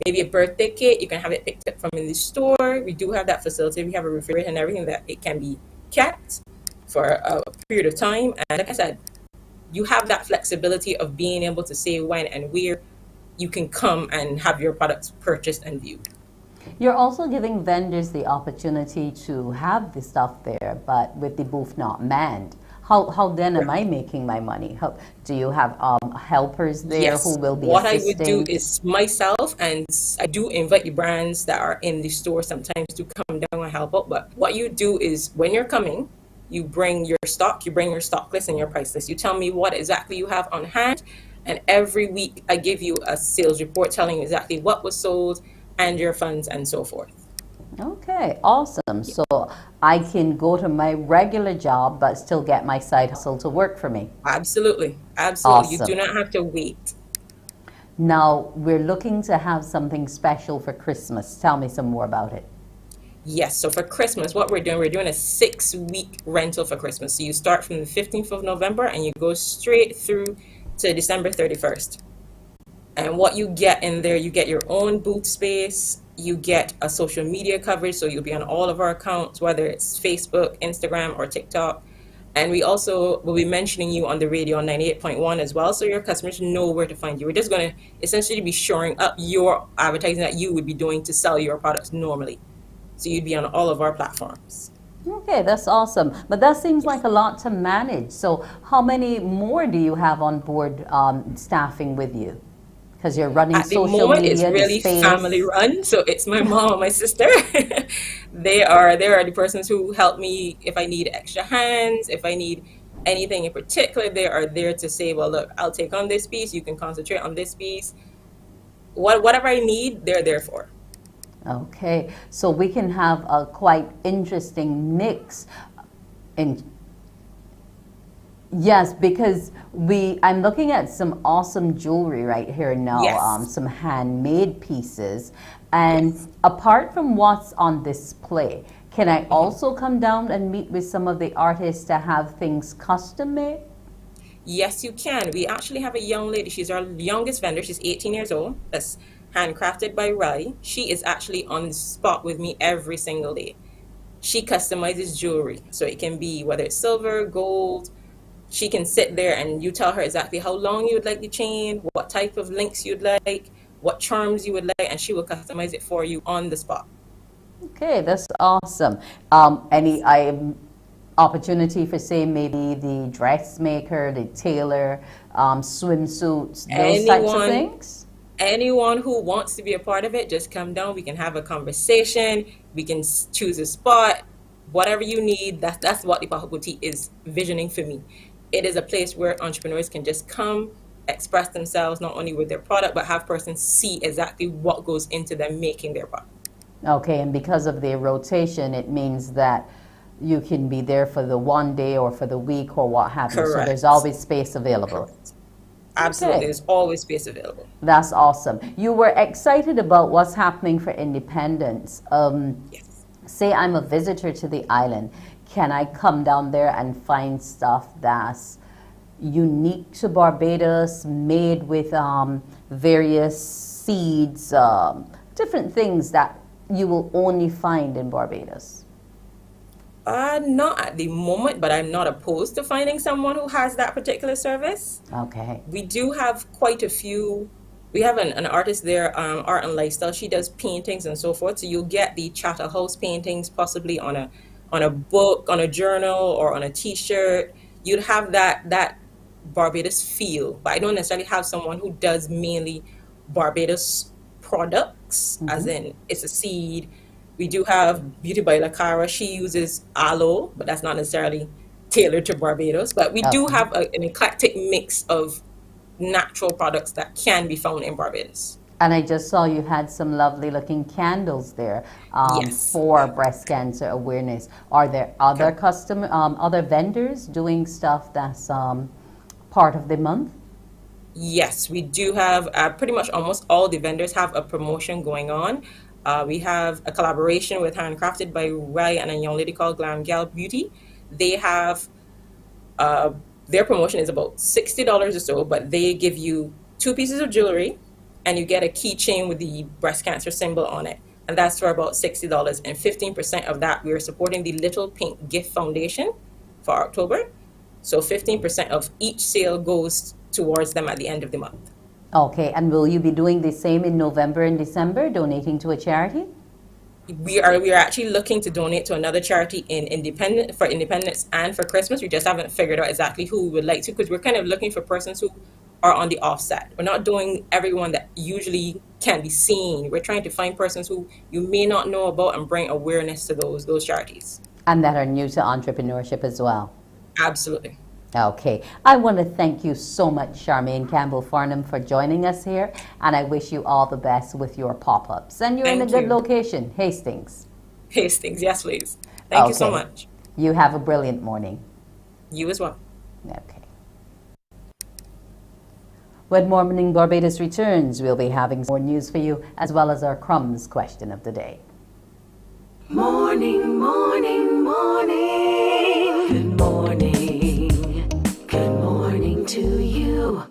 maybe a birthday cake, you can have it picked up from in the store. We do have that facility. We have a refrigerator and everything that it can be kept for a period of time. And like I said, you have that flexibility of being able to say when and where you can come and have your products purchased and viewed. You're also giving vendors the opportunity to have the stuff there, but with the booth not manned. How then am I making my money? Do you have helpers there who will be what assisting? I would do is myself, and I do invite the brands that are in the store sometimes to come down and help out. But what you do is when you're coming, you bring your stock, you bring your stock list and your price list. You tell me what exactly you have on hand, and every week I give you a sales report telling you exactly what was sold and your funds and so forth. Okay, awesome. So I can go to my regular job but still get my side hustle to work for me. Absolutely. Absolutely. Awesome. You do not have to wait. Now we're looking to have something special for Christmas. Tell me some more about it. Yes, so for Christmas, what we're doing a 6-week rental for Christmas. So you start from the 15th of November and you go straight through to December 31st. And what you get in there, you get your own booth space, you get a social media coverage, so you'll be on all of our accounts, whether it's Facebook, Instagram, or TikTok. And we also will be mentioning you on the radio on 98.1 as well, so your customers know where to find you. We're just going to essentially be shoring up your advertising that you would be doing to sell your products normally. So you'd be on all of our platforms. Okay, that's awesome. But that seems like a lot to manage. So how many more do you have on board staffing with you? Because you're running social media. At the moment, it's really family run. So it's my mom and my sister. They are the persons who help me if I need extra hands, if I need anything in particular. They are there to say, well, look, I'll take on this piece. You can concentrate on this piece. Whatever I need, they're there for. Okay, so we can have a quite interesting mix. Yes, because I'm looking at some awesome jewelry right here now, Yes. Some handmade pieces. And apart from what's on display, can I also come down and meet with some of the artists to have things custom made? Yes, you can. We actually have a young lady. She's our youngest vendor. She's 18 years old. That's handcrafted by Riley. She is actually on the spot with me every single day. She customizes jewelry. So it can be whether it's silver, gold. She can sit there and you tell her exactly how long you would like the chain, what type of links you'd like, what charms you would like, and she will customize it for you on the spot. Okay, that's awesome. Any opportunity for, say, maybe the dressmaker, the tailor, swimsuits, those types of things? Anyone who wants to be a part of it, just come down. We can have a conversation. We can choose a spot. Whatever you need, that's what the Pop-Up Boutique is visioning for me. It is a place where entrepreneurs can just come, express themselves, not only with their product, but have persons see exactly what goes into them making their product. Okay, and because of the rotation, it means that you can be there for the one day or for the week or what have you. So Correct. there's always space available. Correct. Absolutely, Okay. there's always space available. That's awesome. You were excited about what's happening for independence. Yes. Say I'm a visitor to the island. Can I come down there and find stuff that's unique to Barbados, made with various seeds, different things that you will only find in Barbados? Not at the moment, but I'm not opposed to finding someone who has that particular service. Okay. We do have quite a few We have an artist there, art and lifestyle. She does paintings and so forth. So you'll get the Chatterhouse paintings possibly on a book, on a journal, or on a T-shirt. You'd have that Barbados feel. But I don't necessarily have someone who does mainly Barbados products, as in it's a seed. We do have Beauty by La Cara. She uses aloe, but that's not necessarily tailored to Barbados. But we do have an eclectic mix of natural products that can be found in Barbados. And I just saw you had some lovely looking candles there for breast cancer awareness. Are there other other vendors doing stuff that's part of the month? Yes, we do have pretty much almost all the vendors have a promotion going on. We have a collaboration with Handcrafted by Rai and a young lady called Glam Gal Beauty. They have their promotion is about $60 or so, but they give you 2 pieces of jewelry and you get a keychain with the breast cancer symbol on it. And that's for about $60. And 15% of that, we are supporting the Little Pink Gift Foundation for October. So 15% of each sale goes towards them at the end of the month. Okay, and will you be doing the same in November and December, donating to a charity? We are actually looking to donate to another charity in Independence and for Christmas. We just haven't figured out exactly who we would like to, because we're kind of looking for persons who are on the offset. We're not doing everyone that usually can be seen. We're trying to find persons who you may not know about and bring awareness to those charities. And that are new to entrepreneurship as well. Absolutely. Okay, I want to thank you so much, Charmaine Campbell-Farnham, for joining us here, and I wish you all the best with your pop-ups. And you're in a good location, Hastings. Hastings, yes, please. Thank you so much. You have a brilliant morning. You as well. Okay. When Morning Barbados returns, we'll be having more news for you, as well as our Crumbs question of the day. Morning, morning, morning. Good morning. Good morning to you.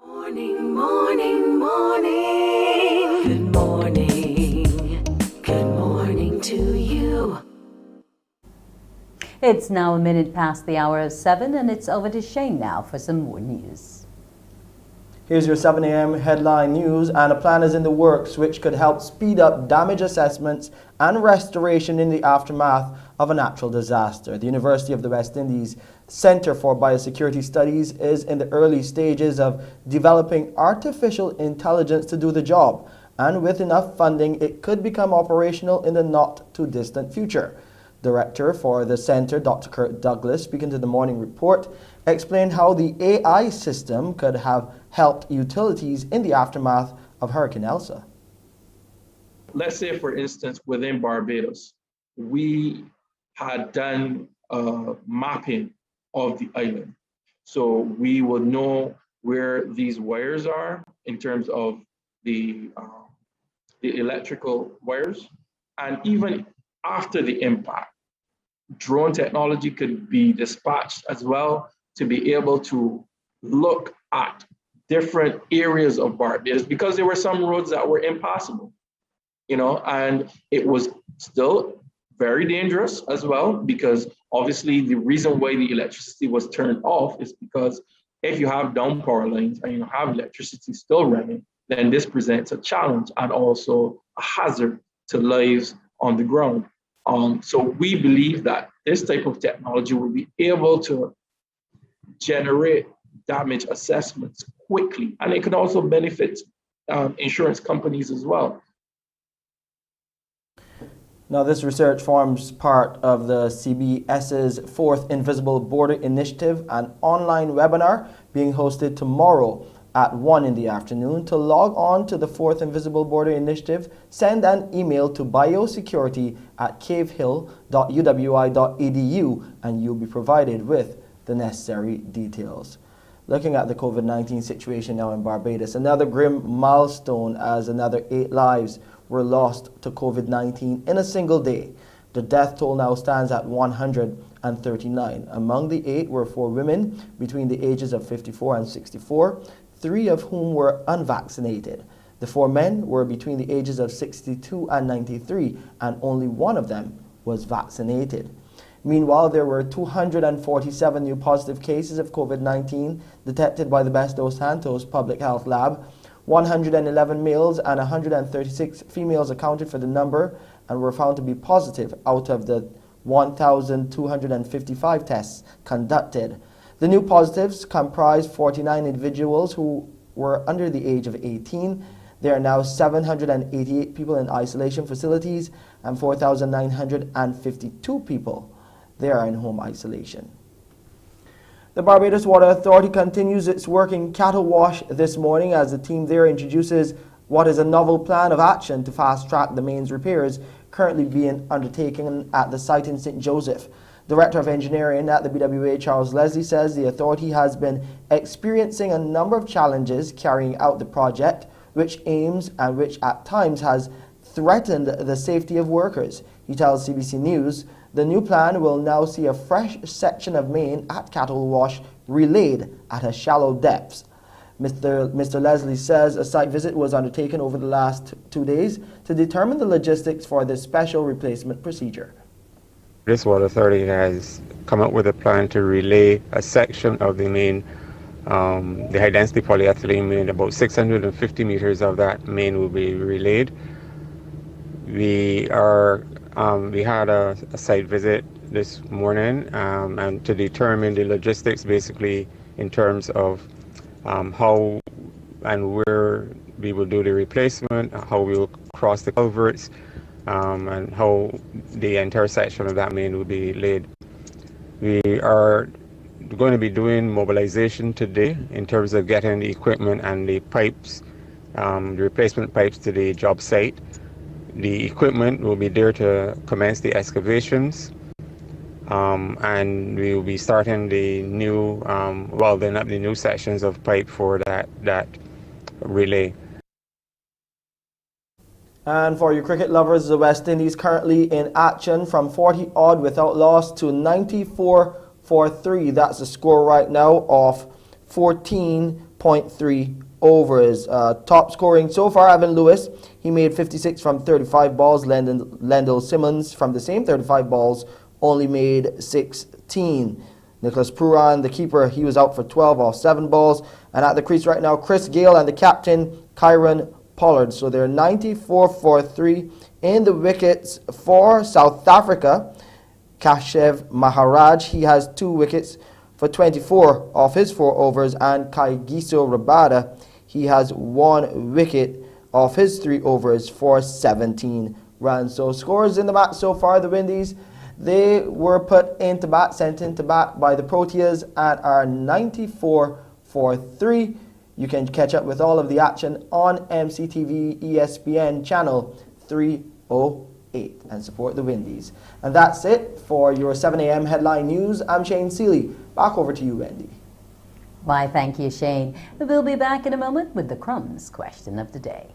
Morning, morning, morning. Good morning. Good morning to you. It's now a minute past the hour of 7, and it's over to Shane now for some more news. Here's your 7 a.m. headline news, and a plan is in the works which could help speed up damage assessments and restoration in the aftermath of a natural disaster. The University of the West Indies Center for Biosecurity Studies is in the early stages of developing artificial intelligence to do the job, and with enough funding, it could become operational in the not-too-distant future. Director for the Center, Dr. Kurt Douglas, speaking to the Morning Report, explained how the AI system could have helped utilities in the aftermath of Hurricane Elsa. Let's say, for instance, within Barbados, we had done mapping of the island. So we would know where these wires are in terms of the electrical wires. And even after the impact, drone technology could be dispatched as well to be able to look at different areas of Barbados, because there were some roads that were impassable, and it was still very dangerous as well, because obviously the reason why the electricity was turned off is because if you have down power lines and you have electricity still running, then this presents a challenge and also a hazard to lives on the ground. So we believe that this type of technology will be able to generate damage assessments quickly, and it can also benefit insurance companies as well. Now, this research forms part of the CBS's 4th Invisible Border Initiative, an online webinar being hosted tomorrow at 1 in the afternoon. To log on to the 4th Invisible Border Initiative, send an email to bioSecurity@cavehill.uwi.edu and you'll be provided with the necessary details. Looking at the COVID-19 situation now in Barbados, another grim milestone as another 8 lives were lost to COVID-19 in a single day. The death toll now stands at 139. Among the 8 were 4 women between the ages of 54 and 64, 3 of whom were unvaccinated. The 4 men were between the ages of 62 and 93, and only 1 of them was vaccinated. Meanwhile, there were 247 new positive cases of COVID-19 detected by the Best dos Santos Public Health Lab. 111 males and 136 females accounted for the number and were found to be positive out of the 1,255 tests conducted. The new positives comprise 49 individuals who were under the age of 18. There are now 788 people in isolation facilities and 4,952 people there are in home isolation. The Barbados Water Authority continues its work in cattle wash this morning as the team there introduces what is a novel plan of action to fast-track the mains repairs currently being undertaken at the site in St. Joseph. Director of Engineering at the BWA, Charles Leslie, says the authority has been experiencing a number of challenges carrying out the project, which aims and which at times has threatened the safety of workers. He tells CBC News the new plan will now see a fresh section of main at Cattle Wash relayed at a shallow depth. Mr. Leslie says a site visit was undertaken over the last 2 days to determine the logistics for this special replacement procedure. This water authority has come up with a plan to relay a section of the main, the high density polyethylene main. About 650 meters of that main will be relayed. We had a site visit this morning and to determine the logistics, basically in terms of how and where we will do the replacement, how we will cross the culverts, and how the entire section of that main will be laid. We are going to be doing mobilization today in terms of getting the equipment and the pipes, the replacement pipes to the job site. The equipment will be there to commence the excavations, and we will be starting the new, welding up the new sections of pipe for that relay. And for you cricket lovers, the West Indies currently in action from 40-odd without loss to 94 for 3. That's the score right now of 14.3 overs. Top scoring so far, Evan Lewis. He made 56 from 35 balls. Lendl Simmons from the same 35 balls only made 16. Nicholas Pooran, the keeper, he was out for 12 off 7 balls. And at the crease right now, Chris Gale and the captain, Kyron Pollard. So they're 94 for 3 in the wickets for South Africa. Kashev Maharaj, he has 2 wickets for 24 off his 4 overs. And Kaigiso Rabada, he has 1 wicket off his 3 overs for 17 runs. So scores in the match so far, the Windies, They were sent into bat by the Proteas and are 94 for 3. You can catch up with all of the action on MCTV ESPN channel 308 and support the Windies. And that's it for your 7 a.m. headline news. I'm Shane Seeley. Back over to you, Wendy. Why, thank you, Shane. We'll be back in a moment with the Crumbs question of the day.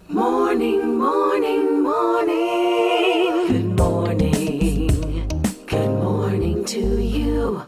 Morning, morning, morning. Good morning. Good morning to you.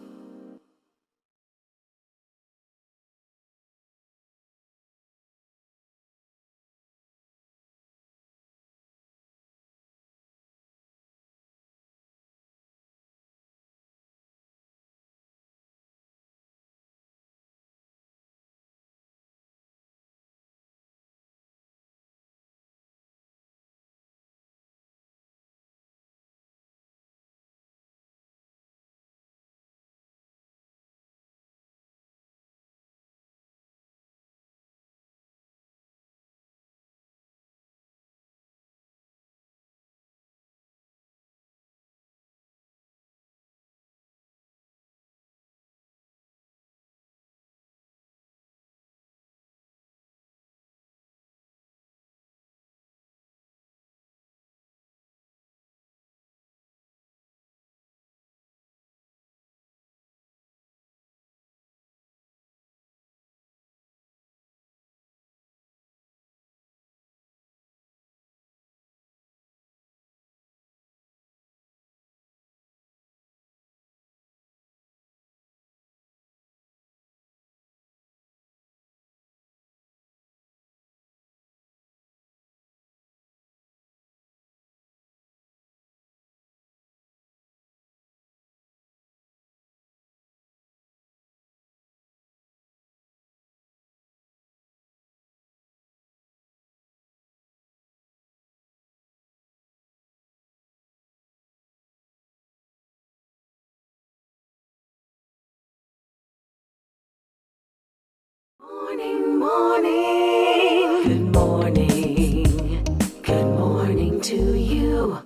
Morning, morning. Good morning. Good morning to you.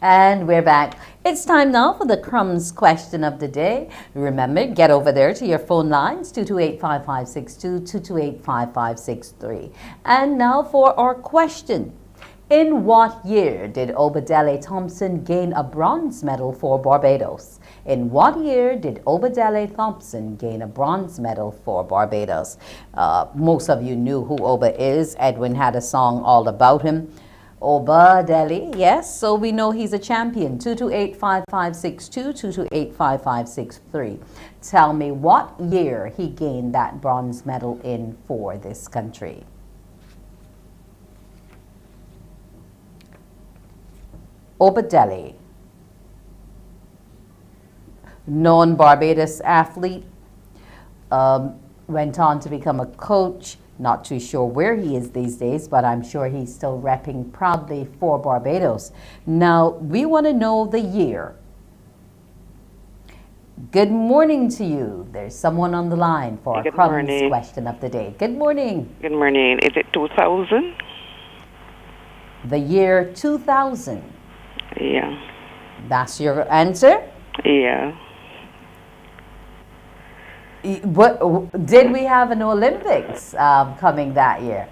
And we're back. It's time now for the Crumbs question of the day. Remember, get over there to your phone lines, 228-5562, 228-5563. And now for our question. In what year did Obadele Thompson gain a bronze medal for Barbados? In what year did Obadele Thompson gain a bronze medal for Barbados? Most of you knew who Oba is. Edwin had a song all about him. Obadele, yes, so we know he's a champion. 228-5562, 228-5563. Tell me what year he gained that bronze medal in for this country. Obadele, known Barbados athlete, went on to become a coach. Not too sure where he is these days, but I'm sure he's still repping proudly for Barbados. Now, we want to know the year. Good morning to you. There's someone on the line for our Crumbs question of the day. Good morning. Good morning. Is it 2000? The year 2000. Yeah. That's your answer? Yeah. What did we have an Olympics coming that year?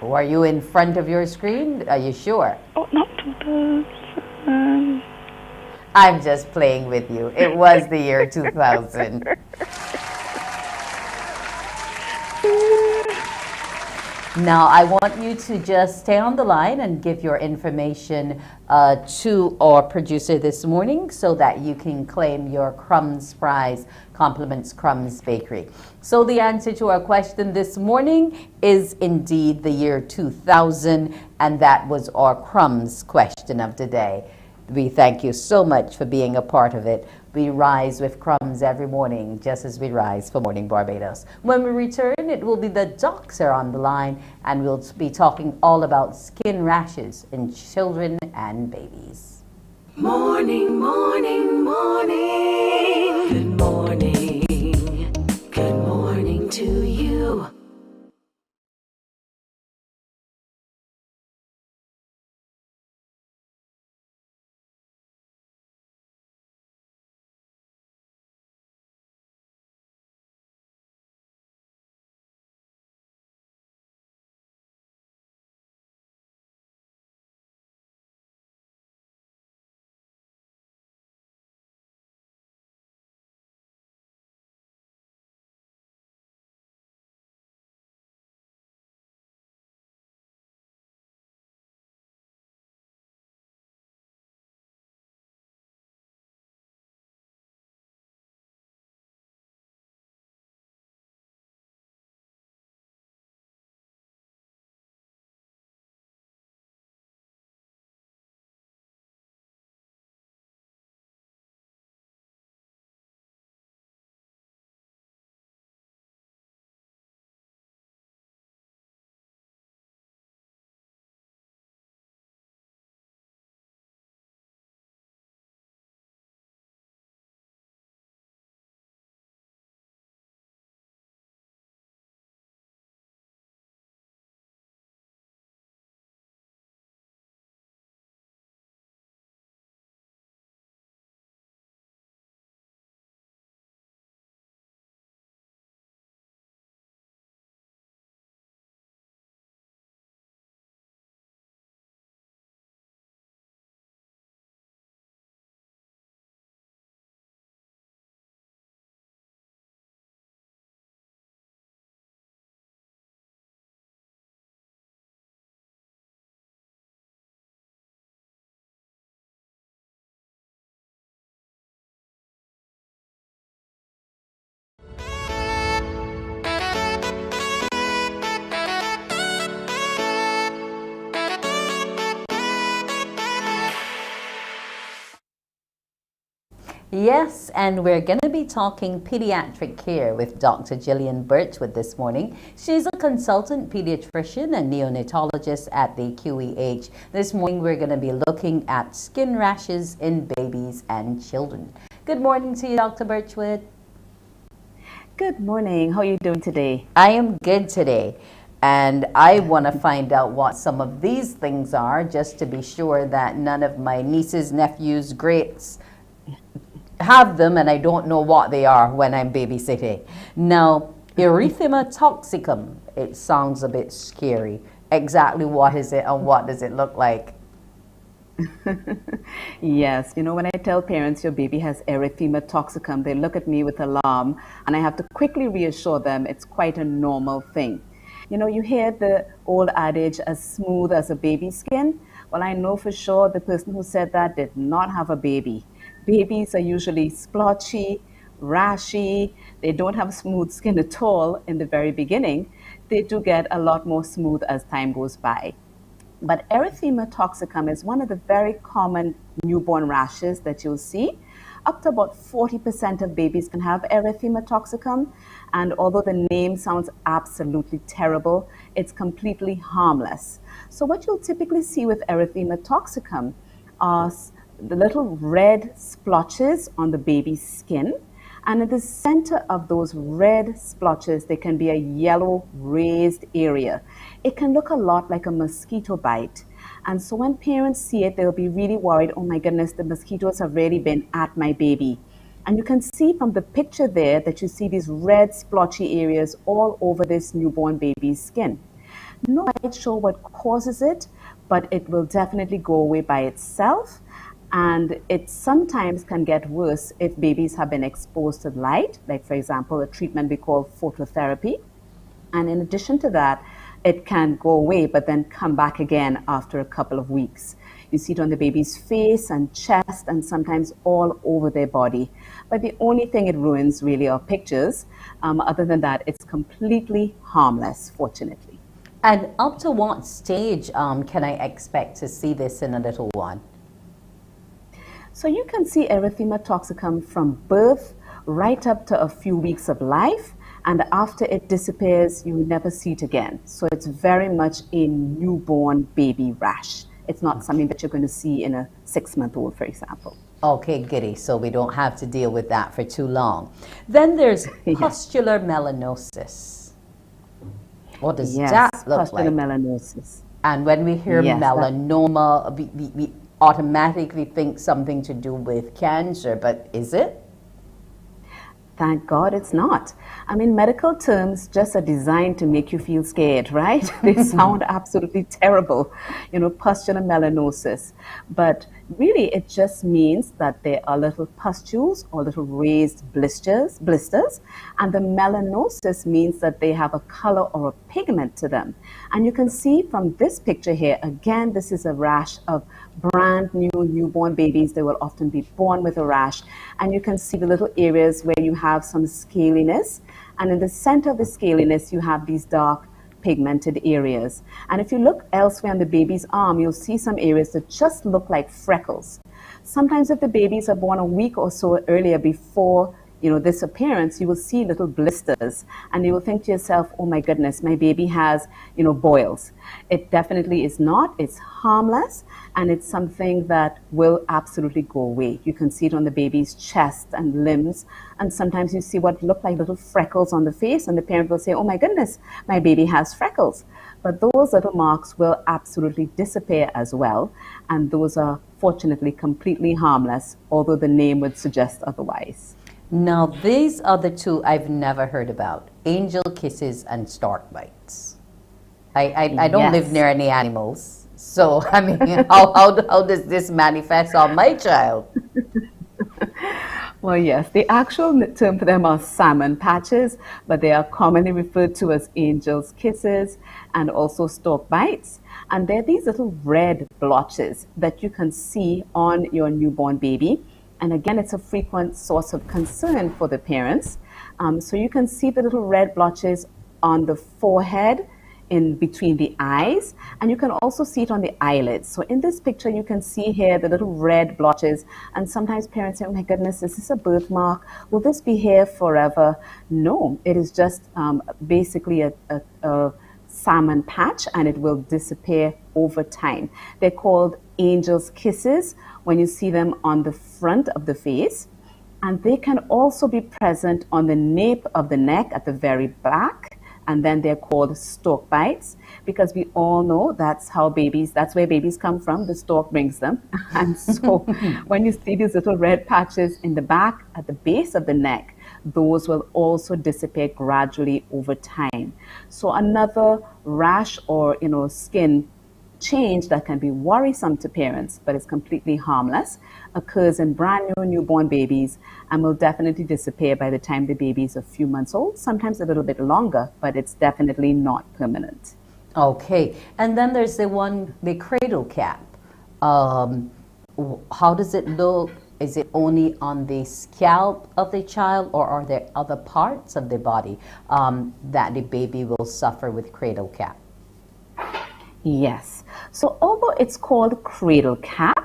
Were you in front of your screen? Are you sure? Oh, not 2000. I'm just playing with you. It was the year 2000. Now, I want you to just stay on the line and give your information to our producer this morning so that you can claim your Crumbs prize, compliments Crumbs Bakery. So the answer to our question this morning is indeed the year 2000, and that was our Crumbs question of the day. We thank you so much for being a part of it. We rise with Crumbs every morning, just as we rise for Morning Barbados. When we return, it will be the doctor on the line, and we'll be talking all about skin rashes in children and babies. Morning, morning, morning. Good morning. Good morning to you. Yes, and we're going to be talking pediatric care with Dr. Gillian Birchwood this morning. She's a consultant pediatrician and neonatologist at the QEH. This morning we're going to be looking at skin rashes in babies and children. Good morning to you, Dr. Birchwood. Good morning. How are you doing today? I am good today. And I want to find out what some of these things are, just to be sure that none of my nieces, nephews, greats have them and I don't know what they are when I'm babysitting. Now, erythema toxicum, it sounds a bit scary. Exactly what is it and what does it look like? Yes, you know, when I tell parents your baby has erythema toxicum, they look at me with alarm, and I have to quickly reassure them it's quite a normal thing. You know, you hear the old adage, as smooth as a baby's skin. Well, I know for sure the person who said that did not have a baby. Babies are usually splotchy, rashy. They don't have smooth skin at all in the very beginning. They do get a lot more smooth as time goes by. But erythema toxicum is one of the very common newborn rashes that you'll see. Up to about 40% of babies can have erythema toxicum. And although the name sounds absolutely terrible, it's completely harmless. So what you'll typically see with erythema toxicum are the little red splotches on the baby's skin. And at the center of those red splotches, there can be a yellow raised area. It can look a lot like a mosquito bite. And so when parents see it, they'll be really worried, oh my goodness, the mosquitoes have really been at my baby. And you can see from the picture there that you see these red splotchy areas all over this newborn baby's skin. Not quite sure what causes it, but it will definitely go away by itself. And it sometimes can get worse if babies have been exposed to light, like for example, a treatment we call phototherapy. And in addition to that, it can go away, but then come back again after a couple of weeks. You see it on the baby's face and chest and sometimes all over their body. But the only thing it ruins really are pictures. Other than that, it's completely harmless, fortunately. And up to what stage can I expect to see this in a little one? So you can see erythema toxicum from birth right up to a few weeks of life, and after it disappears, you never see it again. So it's very much a newborn baby rash. It's not something that you're going to see in a 6-month-old, for example. Okay, goody. So we don't have to deal with that for too long. Then there's pustular melanosis. What does that look like? Pustular melanosis. And when we hear melanoma, we automatically think something to do with cancer, but is it? Thank God it's not. I mean, medical terms just are designed to make you feel scared, right? They sound absolutely terrible, you know, pustular melanosis. But really, it just means that there are little pustules or little raised blisters, and the melanosis means that they have a color or a pigment to them. And you can see from this picture here, again, this is a rash of brand new newborn babies. They will often be born with a rash. And you can see the little areas where you have some scaliness. And in the center of the scaliness, you have these dark pigmented areas. And if you look elsewhere on the baby's arm, you'll see some areas that just look like freckles. Sometimes if the babies are born a week or so earlier before this appearance, you will see little blisters and you will think to yourself, oh my goodness, my baby has, boils. It definitely is not. It's harmless and it's something that will absolutely go away. You can see it on the baby's chest and limbs, and sometimes you see what look like little freckles on the face and the parent will say, oh my goodness, my baby has freckles. But those little marks will absolutely disappear as well, and those are fortunately completely harmless, although the name would suggest otherwise. Now, these are the two I've never heard about: angel kisses and stork bites. I don't live near any animals, so I mean, how does this manifest on my child? Well, yes, the actual term for them are salmon patches, but they are commonly referred to as angel's kisses and also stork bites. And they're these little red blotches that you can see on your newborn baby. And again, it's a frequent source of concern for the parents. So you can see the little red blotches on the forehead, in between the eyes, and you can also see it on the eyelids. So in this picture, you can see here the little red blotches, and sometimes parents say, oh my goodness, is this a birthmark? Will this be here forever? No, it is just basically a salmon patch, and it will disappear over time. They're called angel's kisses when you see them on the front of the face, and they can also be present on the nape of the neck at the very back. And then they're called stork bites, because we all know that's where babies come from. The stork brings them. And so when you see these little red patches in the back at the base of the neck, those will also disappear gradually over time. So another rash or skin change that can be worrisome to parents, but is completely harmless, occurs in brand new newborn babies and will definitely disappear by the time the baby is a few months old, sometimes a little bit longer, but it's definitely not permanent. Okay, and then there's the cradle cap. How does it look? Is it only on the scalp of the child, or are there other parts of the body that the baby will suffer with cradle cap? Yes. So although it's called cradle cap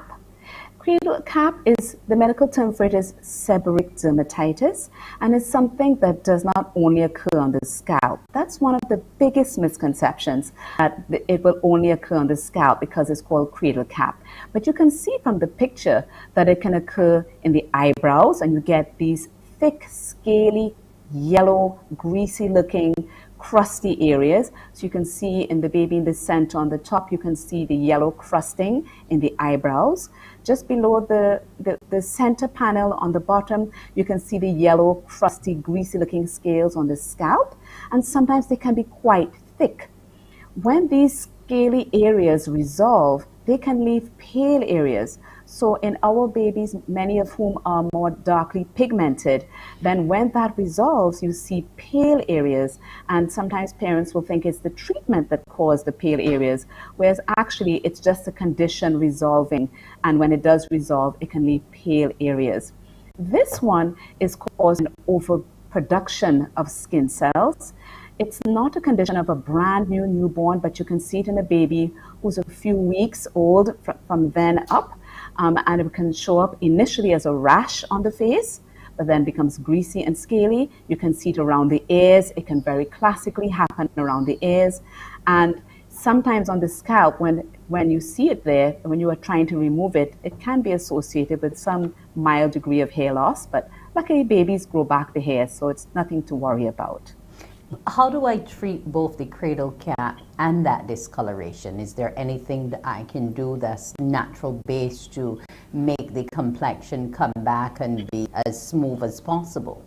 is, the medical term for it is seborrheic dermatitis, and it's something that does not only occur on the scalp. That's one of the biggest misconceptions, that it will only occur on the scalp because it's called cradle cap. But you can see from the picture that it can occur in the eyebrows, and you get these thick, scaly, yellow, greasy looking crusty areas. So you can see in the baby in the center on the top, you can see the yellow crusting in the eyebrows. Just below the center panel on the bottom, you can see the yellow, crusty, greasy looking scales on the scalp, and sometimes they can be quite thick. When these scaly areas resolve, they can leave pale areas. So in our babies, many of whom are more darkly pigmented, then when that resolves, you see pale areas. And sometimes parents will think it's the treatment that caused the pale areas, whereas actually it's just a condition resolving. And when it does resolve, it can leave pale areas. This one is caused an overproduction of skin cells. It's not a condition of a brand new newborn, but you can see it in a baby who's a few weeks old from then up. And it can show up initially as a rash on the face, but then becomes greasy and scaly. You can see it around the ears. It can very classically happen around the ears. And sometimes on the scalp, when you see it there, when you are trying to remove it, it can be associated with some mild degree of hair loss. But luckily, babies grow back the hair, so it's nothing to worry about. How do I treat both the cradle cap and that discoloration? Is there anything that I can do that's natural based to make the complexion come back and be as smooth as possible?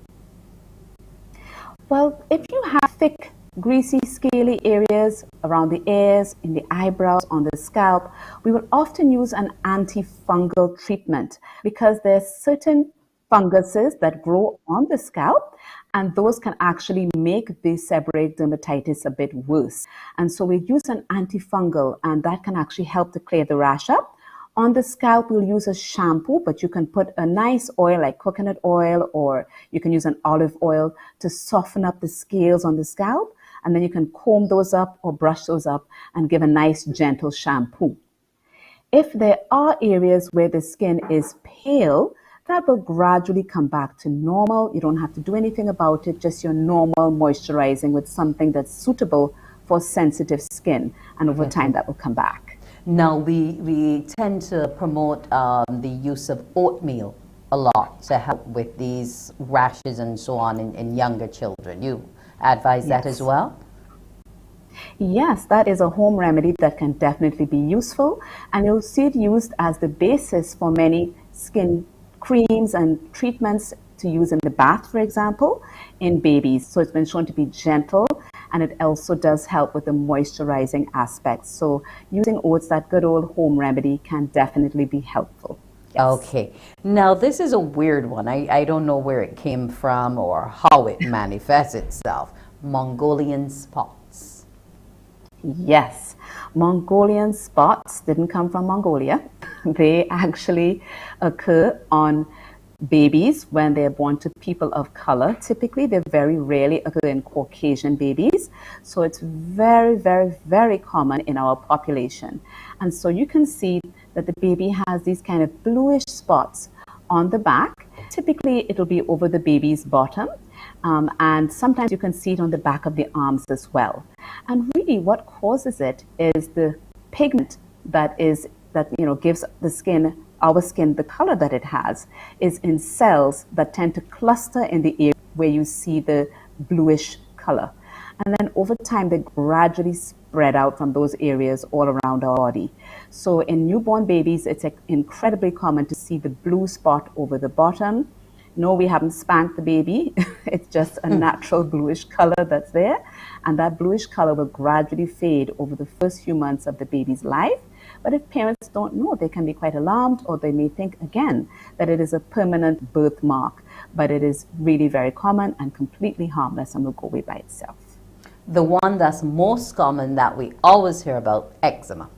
Well, if you have thick, greasy, scaly areas around the ears, in the eyebrows, on the scalp, we will often use an antifungal treatment because there's certain funguses that grow on the scalp, and those can actually make the seborrheic dermatitis a bit worse. And so we use an antifungal, and that can actually help to clear the rash up. On the scalp, we'll use a shampoo, but you can put a nice oil like coconut oil, or you can use an olive oil to soften up the scales on the scalp, and then you can comb those up or brush those up and give a nice gentle shampoo. If there are areas where the skin is pale, that will gradually come back to normal. You don't have to do anything about it, just your normal moisturizing with something that's suitable for sensitive skin, and over time that will come back. Now, we tend to promote the use of oatmeal a lot to help with these rashes and so on in younger children. You advise that as well? Yes, that is a home remedy that can definitely be useful, and you'll see it used as the basis for many skin creams and treatments to use in the bath, for example, in babies. So it's been shown to be gentle, and it also does help with the moisturizing aspects. So using oats, that good old home remedy, can definitely be helpful. Yes. Okay. Now, this is a weird one. I don't know where it came from or how it manifests itself. Mongolian spots. Yes. Mongolian spots didn't come from Mongolia. They actually occur on babies, when they're born to people of color, typically they very rarely occur in Caucasian babies. So it's very, very, very common in our population. And so you can see that the baby has these kind of bluish spots on the back. Typically, it'll be over the baby's bottom. And sometimes you can see it on the back of the arms as well. And really what causes it is the pigment that gives the skin, our skin, the color that it has, is in cells that tend to cluster in the area where you see the bluish color. And then over time, they gradually spread out from those areas all around our body. So in newborn babies, it's incredibly common to see the blue spot over the bottom. No, we haven't spanked the baby. It's just a natural bluish color that's there. And that bluish color will gradually fade over the first few months of the baby's life. But if parents don't know, they can be quite alarmed, or they may think again that it is a permanent birthmark. But it is really very common and completely harmless and will go away by itself. The one that's most common that we always hear about, eczema.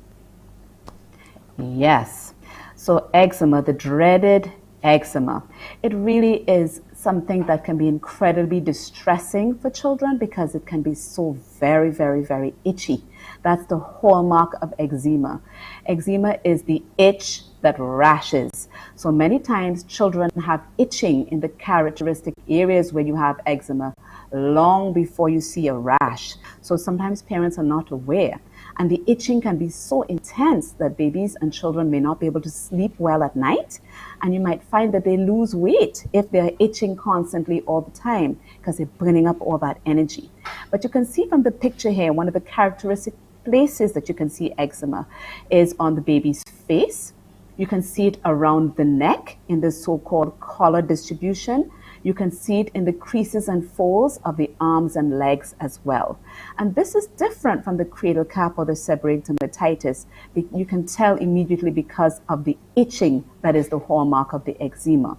Yes. So eczema, the dreaded eczema. It really is something that can be incredibly distressing for children because it can be so very, very, very itchy. That's the hallmark of eczema. Eczema is the itch that rashes. So many times children have itching in the characteristic areas where you have eczema long before you see a rash. So sometimes parents are not aware. And the itching can be so intense that babies and children may not be able to sleep well at night. And you might find that they lose weight if they're itching constantly all the time because they're burning up all that energy. But you can see from the picture here, one of the characteristic places that you can see eczema is on the baby's face. You can see it around the neck in the so-called collar distribution. You can see it in the creases and folds of the arms and legs as well. And this is different from the cradle cap or the seborrheic dermatitis. You can tell immediately because of the itching that is the hallmark of the eczema.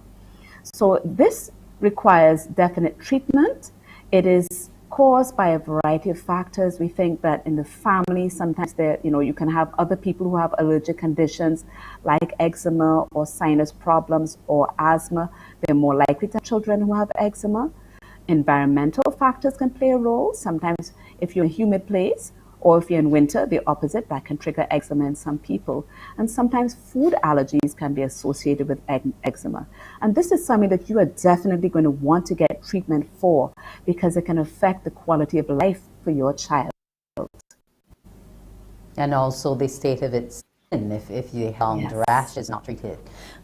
So this requires definite treatment. It is caused by a variety of factors. We think that in the family, sometimes you can have other people who have allergic conditions like eczema or sinus problems or asthma. They're more likely to have children who have eczema. Environmental factors can play a role. Sometimes if you're in a humid place or if you're in winter, the opposite, that can trigger eczema in some people. And sometimes food allergies can be associated with eczema. And this is something that you are definitely going to want to get treatment for because it can affect the quality of life for your child. And also the state of its skin if the rash is not treated.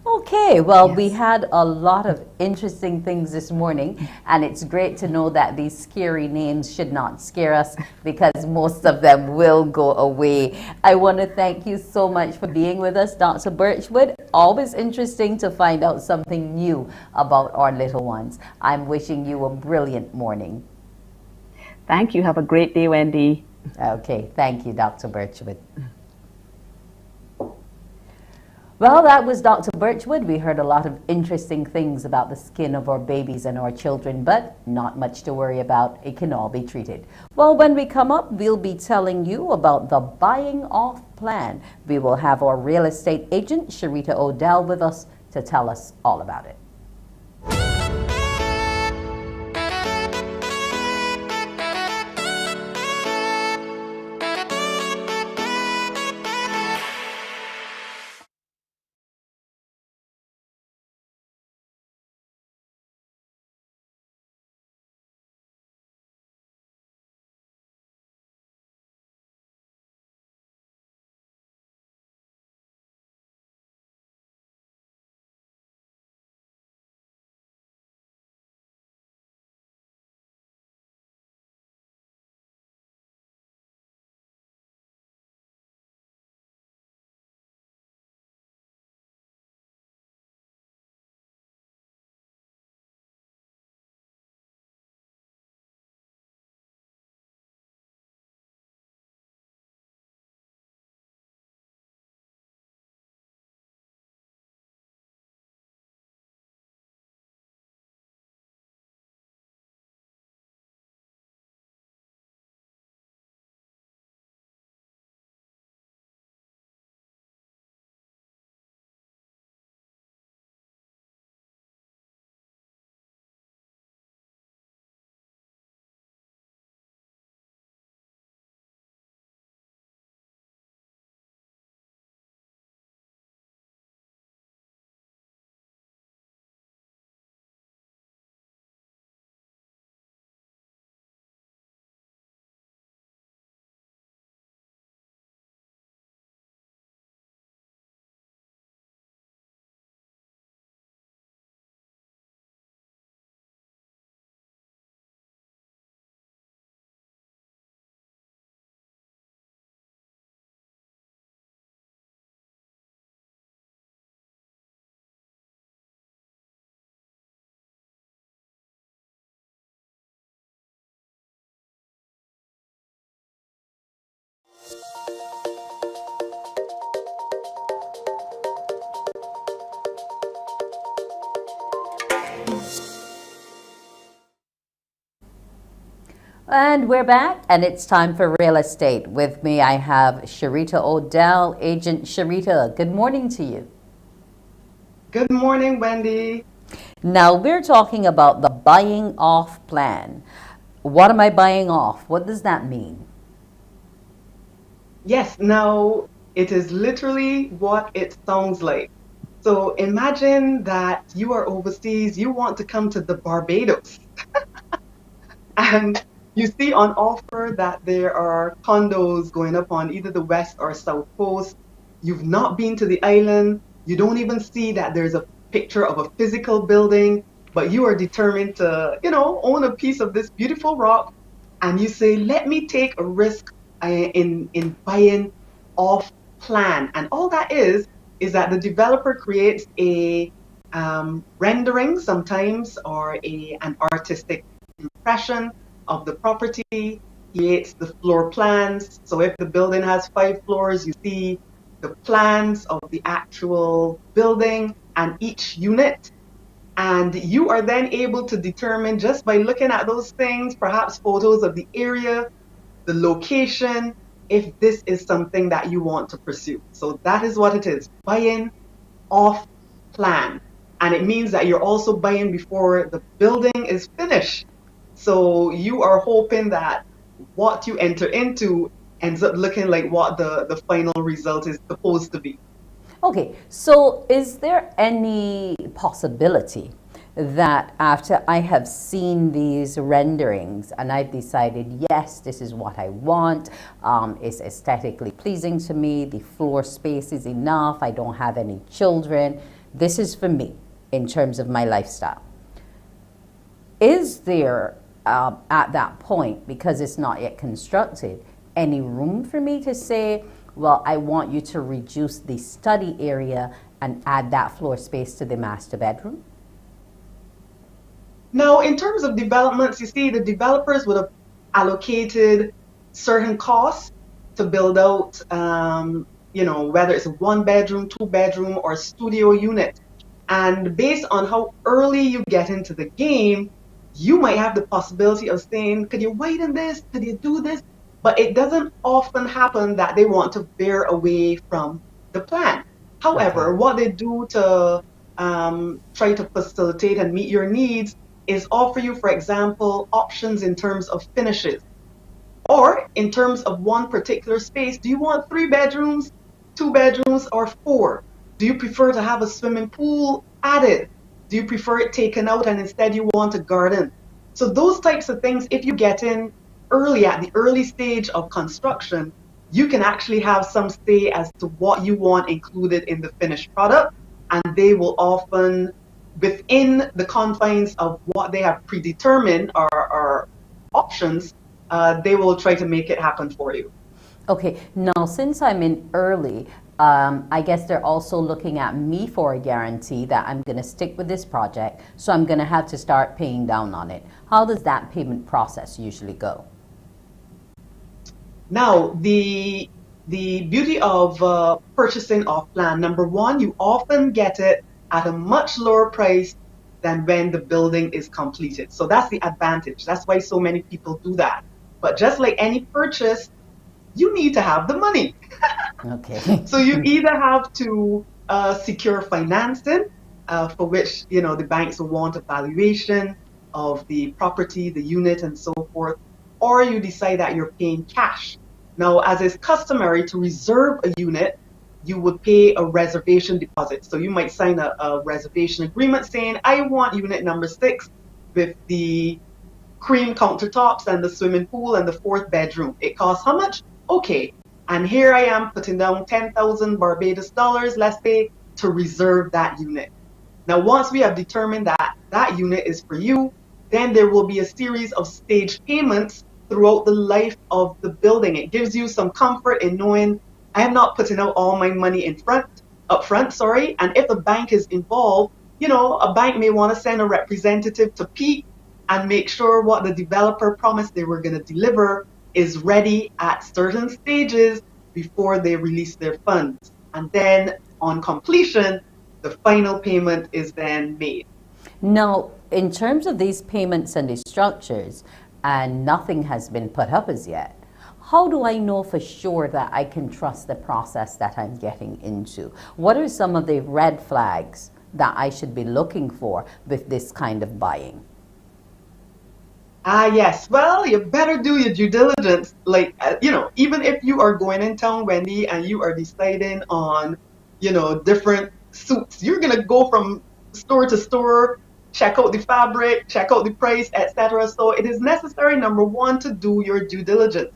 Okay, well, we had a lot of interesting things this morning, and it's great to know that these scary names should not scare us because most of them will go away. I want to thank you so much for being with us, Dr. Birchwood. Always interesting to find out something new about our little ones. I'm wishing you a brilliant morning. Thank you. Have a great day, Wendy. Okay, thank you, Dr. Birchwood. Well, that was Dr. Birchwood. We heard a lot of interesting things about the skin of our babies and our children, but not much to worry about. It can all be treated. Well, when we come up, we'll be telling you about the buying off plan. We will have our real estate agent, Sharita Odell, with us to tell us all about it. And we're back, and it's time for real estate. With me, I have Sharita Odell, Agent Sharita. Good morning to you. Good morning, Wendy. Now, we're talking about the buying off plan. What am I buying off? What does that mean? Yes, now it is literally what it sounds like. So imagine that you are overseas, you want to come to the Barbados, and you see on offer that there are condos going up on either the west or south coast. You've not been to the island. You don't even see that there's a picture of a physical building, but you are determined to, own a piece of this beautiful rock. And you say, let me take a risk in buying off plan. And all that is that the developer creates a rendering sometimes or an artistic impression of the property, creates the floor plans. So if the building has 5 floors, you see the plans of the actual building and each unit. And you are then able to determine just by looking at those things, perhaps photos of the area, the location, if this is something that you want to pursue. So that is what it is, buying off plan. And it means that you're also buying before the building is finished. So you are hoping that what you enter into ends up looking like what the final result is supposed to be. Okay, so is there any possibility that after I have seen these renderings and I've decided, yes, this is what I want, it's aesthetically pleasing to me, the floor space is enough, I don't have any children, this is for me in terms of my lifestyle. Is there, at that point, because it's not yet constructed, any room for me to say, well, I want you to reduce the study area and add that floor space to the master bedroom? Now, in terms of developments, you see the developers would have allocated certain costs to build out, whether it's a 1-bedroom, 2-bedroom, or studio unit. And based on how early you get into the game, you might have the possibility of saying, could you widen this? Could you do this? But it doesn't often happen that they want to veer away from the plan. However, what they do to try to facilitate and meet your needs is offer you, for example, options in terms of finishes. Or in terms of one particular space, do you want 3 bedrooms, 2 bedrooms, or 4? Do you prefer to have a swimming pool added? Do you prefer it taken out and instead you want a garden? So those types of things, if you get in early at the early stage of construction, you can actually have some say as to what you want included in the finished product, and they will often, within the confines of what they have predetermined or options, they will try to make it happen for you. Okay, now since I'm in early, I guess they're also looking at me for a guarantee that I'm going to stick with this project, so I'm going to have to start paying down on it. How does that payment process usually go? Now, the beauty of purchasing off plan, number one, you often get it at a much lower price than when the building is completed. So that's the advantage. That's why so many people do that. But just like any purchase, you need to have the money. Okay. So you either have to secure financing, for which the banks will want a valuation of the property, the unit, and so forth, or you decide that you're paying cash. Now, as is customary to reserve a unit, you would pay a reservation deposit. So you might sign a reservation agreement saying, I want unit number 6 with the cream countertops and the swimming pool and the 4th bedroom. It costs how much? Okay. And here I am putting down 10,000 Barbados dollars, let's say, to reserve that unit. Now, once we have determined that that unit is for you, then there will be a series of staged payments throughout the life of the building. It gives you some comfort in knowing I am not putting out all my money up front, and if a bank is involved, a bank may want to send a representative to peek and make sure what the developer promised they were going to deliver is ready at certain stages before they release their funds. And then on completion, the final payment is then made. Now, in terms of these payments and these structures, and nothing has been put up as yet. How do I know for sure that I can trust the process that I'm getting into? What are some of the red flags that I should be looking for with this kind of buying? Yes. Well, you better do your due diligence. Like, even if you are going in town, Wendy, and you are deciding on, different suits, you're going to go from store to store, check out the fabric, check out the price, etc. So it is necessary, number one, to do your due diligence.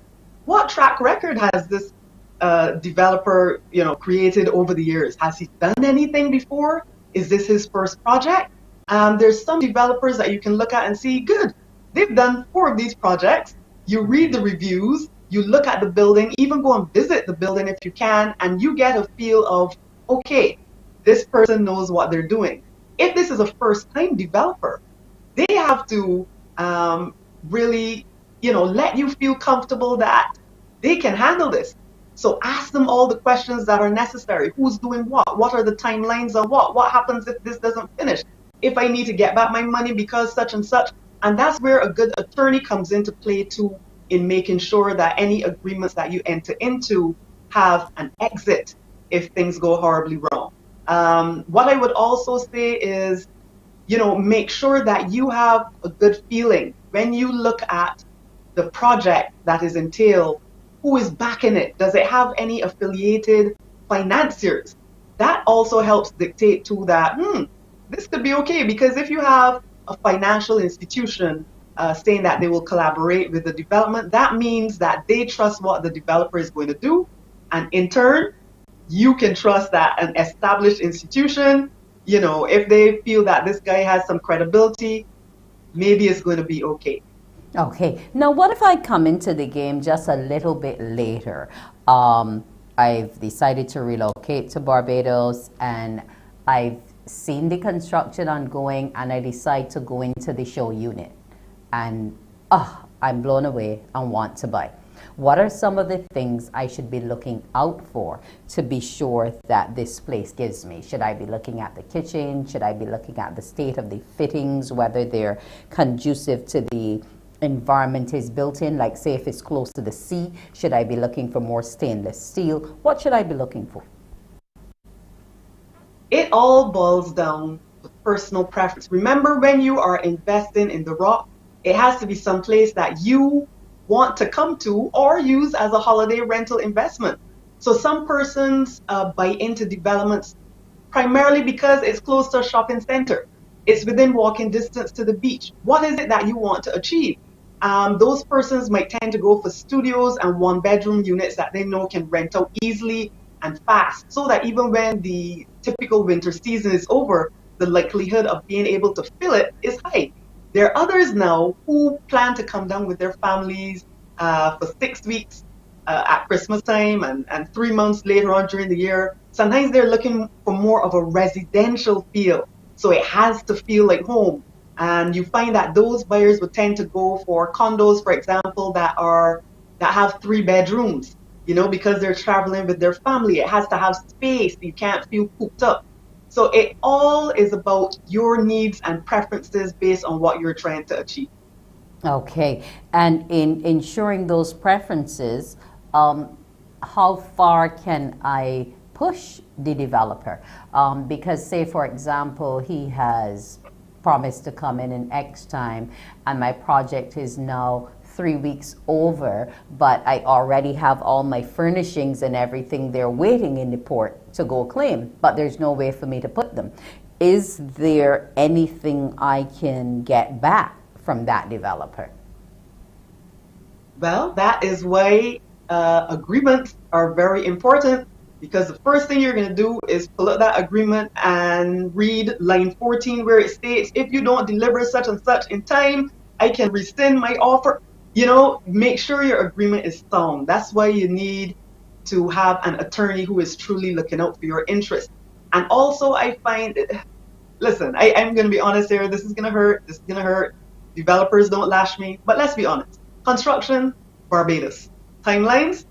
What track record has this developer, created over the years? Has he done anything before? Is this his first project? There's some developers that you can look at and see, good. They've done 4 of these projects. You read the reviews, you look at the building, even go and visit the building if you can, and you get a feel of, okay, this person knows what they're doing. If this is a first-time developer, they have to really, let you feel comfortable that they can handle this. So ask them all the questions that are necessary. Who's doing what? What are the timelines on what? What happens if this doesn't finish? If I need to get back my money because such and such. And that's where a good attorney comes into play too, in making sure that any agreements that you enter into have an exit if things go horribly wrong. What I would also say is, make sure that you have a good feeling when you look at the project that is entailed. Who is backing it? Does it have any affiliated financiers? That also helps dictate to that, this could be okay, because if you have a financial institution saying that they will collaborate with the development, that means that they trust what the developer is going to do. And in turn, you can trust that an established institution, if they feel that this guy has some credibility, maybe it's going to be okay. Okay. Now, what if I come into the game just a little bit later? I've decided to relocate to Barbados, and I've seen the construction ongoing, and I decide to go into the show unit, and I'm blown away and want to buy. What are some of the things I should be looking out for to be sure that this place gives me? Should I be looking at the kitchen? Should I be looking at the state of the fittings, whether they're conducive to the environment is built in, like say if it's close to the sea? Should I be looking for more stainless steel? What should I be looking for? It all boils down to personal preference. Remember, when you are investing in the rock, it has to be someplace that you want to come to or use as a holiday rental investment. So some persons buy into developments primarily because it's close to a shopping center. It's within walking distance to the beach. What is it that you want to achieve? Those persons might tend to go for studios and 1-bedroom units that they know can rent out easily and fast, so that even when the typical winter season is over, the likelihood of being able to fill it is high. There are others now who plan to come down with their families for 6 weeks at Christmas time and 3 months later on during the year. Sometimes they're looking for more of a residential feel, so it has to feel like home. And you find that those buyers would tend to go for condos, for example, that have 3 bedrooms. Because they're traveling with their family, it has to have space. You can't feel cooped up. So it all is about your needs and preferences based on what you're trying to achieve. Okay. And in ensuring those preferences, how far can I push the developer? Because say, for example, he has promised to come in X time, and my project is now 3 weeks over, but I already have all my furnishings and everything there waiting in the port to go claim, but there's no way for me to put them. Is there anything I can get back from that developer? Well, that is why agreements are very important, because the first thing you're going to do is pull up that agreement and read line 14, where it states, if you don't deliver such and such in time, I can rescind my offer. Make sure your agreement is sound. That's why you need to have an attorney who is truly looking out for your interests. And also, I find, listen, I'm going to be honest here. This is going to hurt. This is going to hurt. Developers, don't lash me. But let's be honest. Construction, Barbados. Timelines?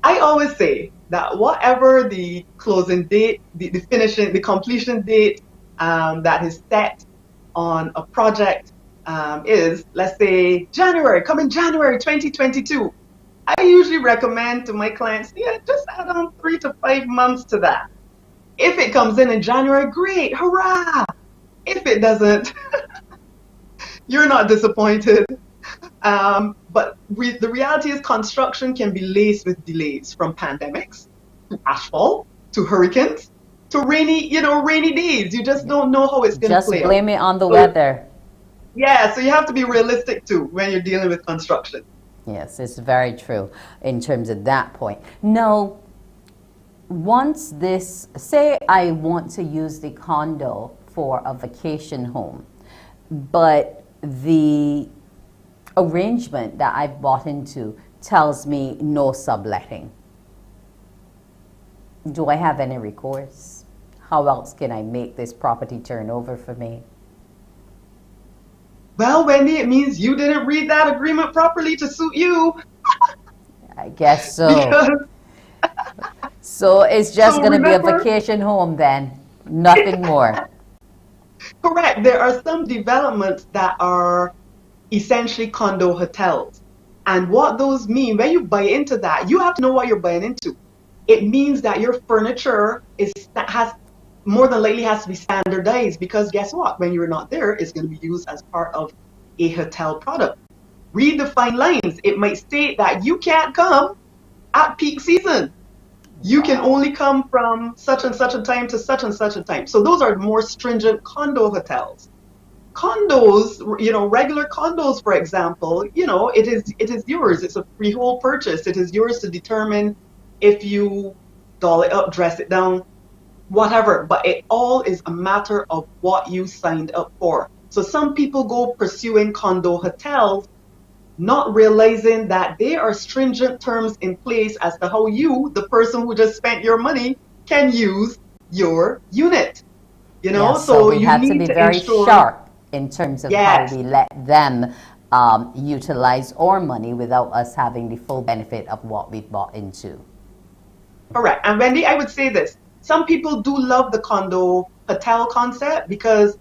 I always say that whatever the closing date, the completion date that is set on a project, is, let's say, coming January 2022. I usually recommend to my clients, yeah, just add on 3 to 5 months to that. If it comes in January, great, hurrah! If it doesn't, you're not disappointed. But the reality is construction can be laced with delays, from pandemics to asphalt to hurricanes to rainy days. You just don't know how it's going to Just play out. blame it on the So, weather. yeah, so you have to be realistic too when you're dealing with construction. Yes, it's very true in terms of that point. Now, once this, say I want to use the condo for a vacation home, but the arrangement that I've bought into tells me no subletting. Do I have any recourse? How else can I make this property turn over for me? Well, Wendy, it means you didn't read that agreement properly to suit you. I guess so. Because, So it's just so going to be a remember, vacation home then, nothing more. correct, there are some developments that are essentially condo hotels. And what those mean, when you buy into that, you have to know what you're buying into. It means that your furniture has more than likely has to be standardized, because guess what? When you're not there, it's going to be used as part of a hotel product. Read the fine lines. It might state that you can't come at peak season. You can only come from such and such a time to such and such a time. So those are more stringent condo hotels. Condos, regular condos, for example, it is yours. It's a freehold purchase. It is yours to determine if you doll it up, dress it down, whatever. But it all is a matter of what you signed up for. So some people go pursuing condo hotels, not realizing that there are stringent terms in place as to how you, the person who just spent your money, can use your unit. Yes, so So we you have to need be to very ensure. sharp in terms of how Yes, we let them utilize our money without us having the full benefit of what we've bought into. correct. And Wendy, I would say this. Some people do love the condo hotel concept because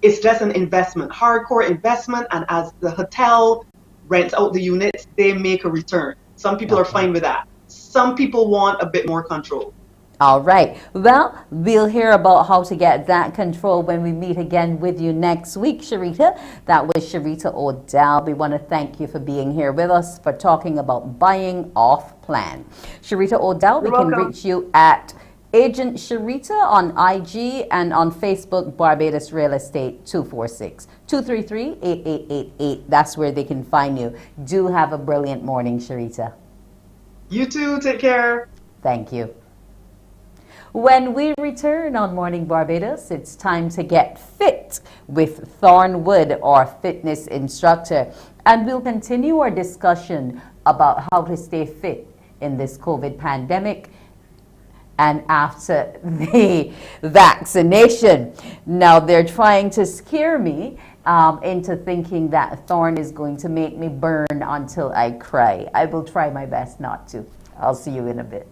it's just an investment, hardcore investment. And as the hotel rents out the units, they make a return. Some people are Okay. fine with that. Some people want a bit more control. All right. Well, we'll hear about how to get that control when we meet again with you next week, Sharita. That was Sharita Odell. We want to thank you for being here with us, for talking about buying off plan. Sharita Odell, You're we can welcome. reach you at Agent Sharita on IG and on Facebook, Barbados Real Estate 246-233-8888. That's where they can find you. Do have a brilliant morning, Sharita. You too. Take care. Thank you. When we return on Morning Barbados, it's time to get fit with Thornwood, our fitness instructor. And we'll continue our discussion about how to stay fit in this COVID pandemic and after the vaccination. Now, they're trying to scare me into thinking that Thorn is going to make me burn until I cry. I will try my best not to. I'll see you in a bit.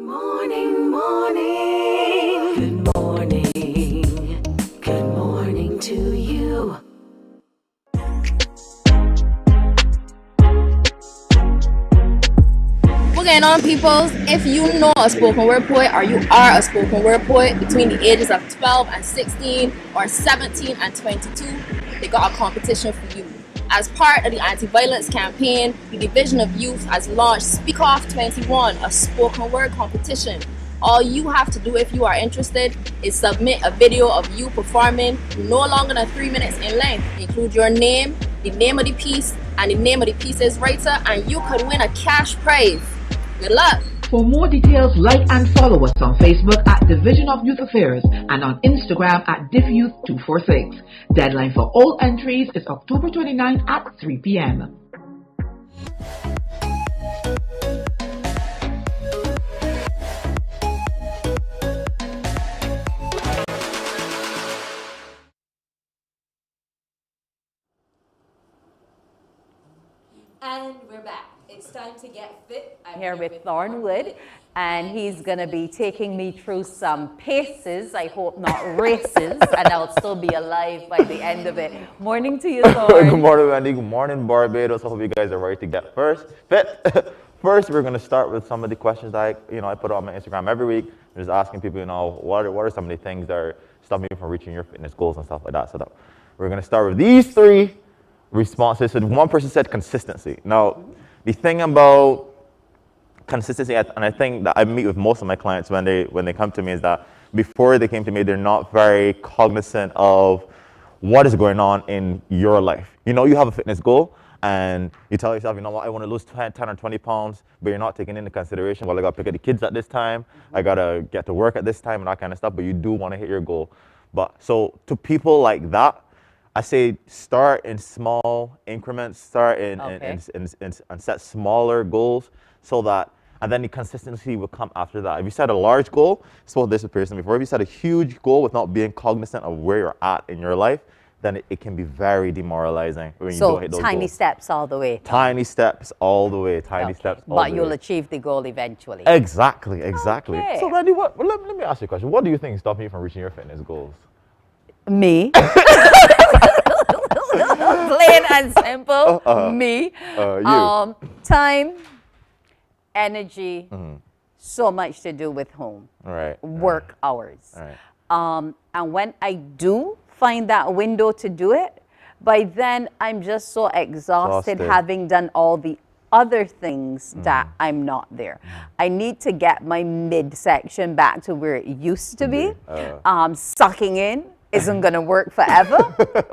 Morning, morning. Good morning. Good morning to you. What's going on, peoples? If you know a spoken word poet or you are a spoken word poet between the ages of 12 and 16 or 17 and 22, they got a competition for you. As part of the anti-violence campaign, the Division of Youth has launched Speak Off 21, a spoken word competition. All you have to do if you are interested is submit a video of you performing no longer than 3 minutes in length. Include your name, the name of the piece, and the name of the piece's writer, and you could win a cash prize. Good luck! For more details, like and follow us on Facebook at Division of Youth Affairs and on Instagram at DivYouth246. Deadline for all entries is October 29th at 3 p.m. And we're back. It's time to get fit. I'm here with Thornwood, and he's going to be taking me through some paces, I hope not races, and I'll still be alive by the end of it. Morning to you, Thorn. Good morning, Wendy. Good morning, Barbados. I hope you guys are ready to get fit. First, we're going to start with some of the questions I put on my Instagram every week. I'm just asking people, what are some of the things that are stopping you from reaching your fitness goals and stuff like that. So we're going to start with these three responses. So one person said consistency. Now, the thing about consistency, and I think that I meet with most of my clients when they come to me, is that before they came to me, they're not very cognizant of what is going on in your life. You have a fitness goal, and you tell yourself, what, I want to lose 10 or 20 pounds, but you're not taking into consideration, well, I got to pick up the kids at this time, I got to get to work at this time, and that kind of stuff, but you do want to hit your goal. But so to people like that, I say start in small increments, and set smaller goals so that, and then the consistency will come after that. If you set a large goal, I spoke this with person before, if you set a huge goal without being cognizant of where you're at in your life, then it can be very demoralizing when you don't hit those tiny goals. steps all the way. Tiny steps all the way, tiny steps all the way. But you'll achieve the goal eventually. Exactly. Okay. So Randy, let me ask you a question. What do you think is stopping you from reaching your fitness goals? Me. Plain and simple. Me. You. Time, energy, so much to do with home. Work hours. And when I do find that window to do it, by then I'm just so exhausted having done all the other things that I'm not there. I need to get my midsection back to where it used to be. Sucking in isn't going to work forever,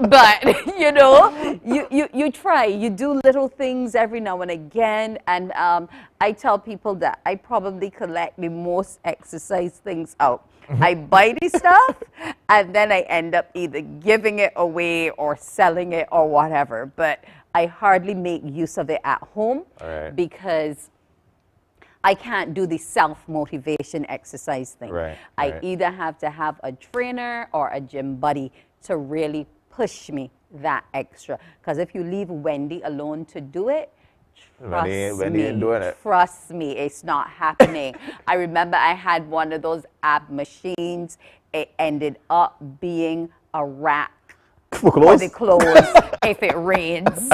but you try. You do little things every now and again, and I tell people that I probably collect the most exercise things out. I buy the stuff, and then I end up either giving it away or selling it or whatever, but I hardly make use of it at home because I can't do the self-motivation exercise thing. I either have to have a trainer or a gym buddy to really push me that extra. Because if you leave Wendy alone to do it, trust me, it's not happening. I remember I had one of those ab machines. It ended up being a rack for the clothes if it rains.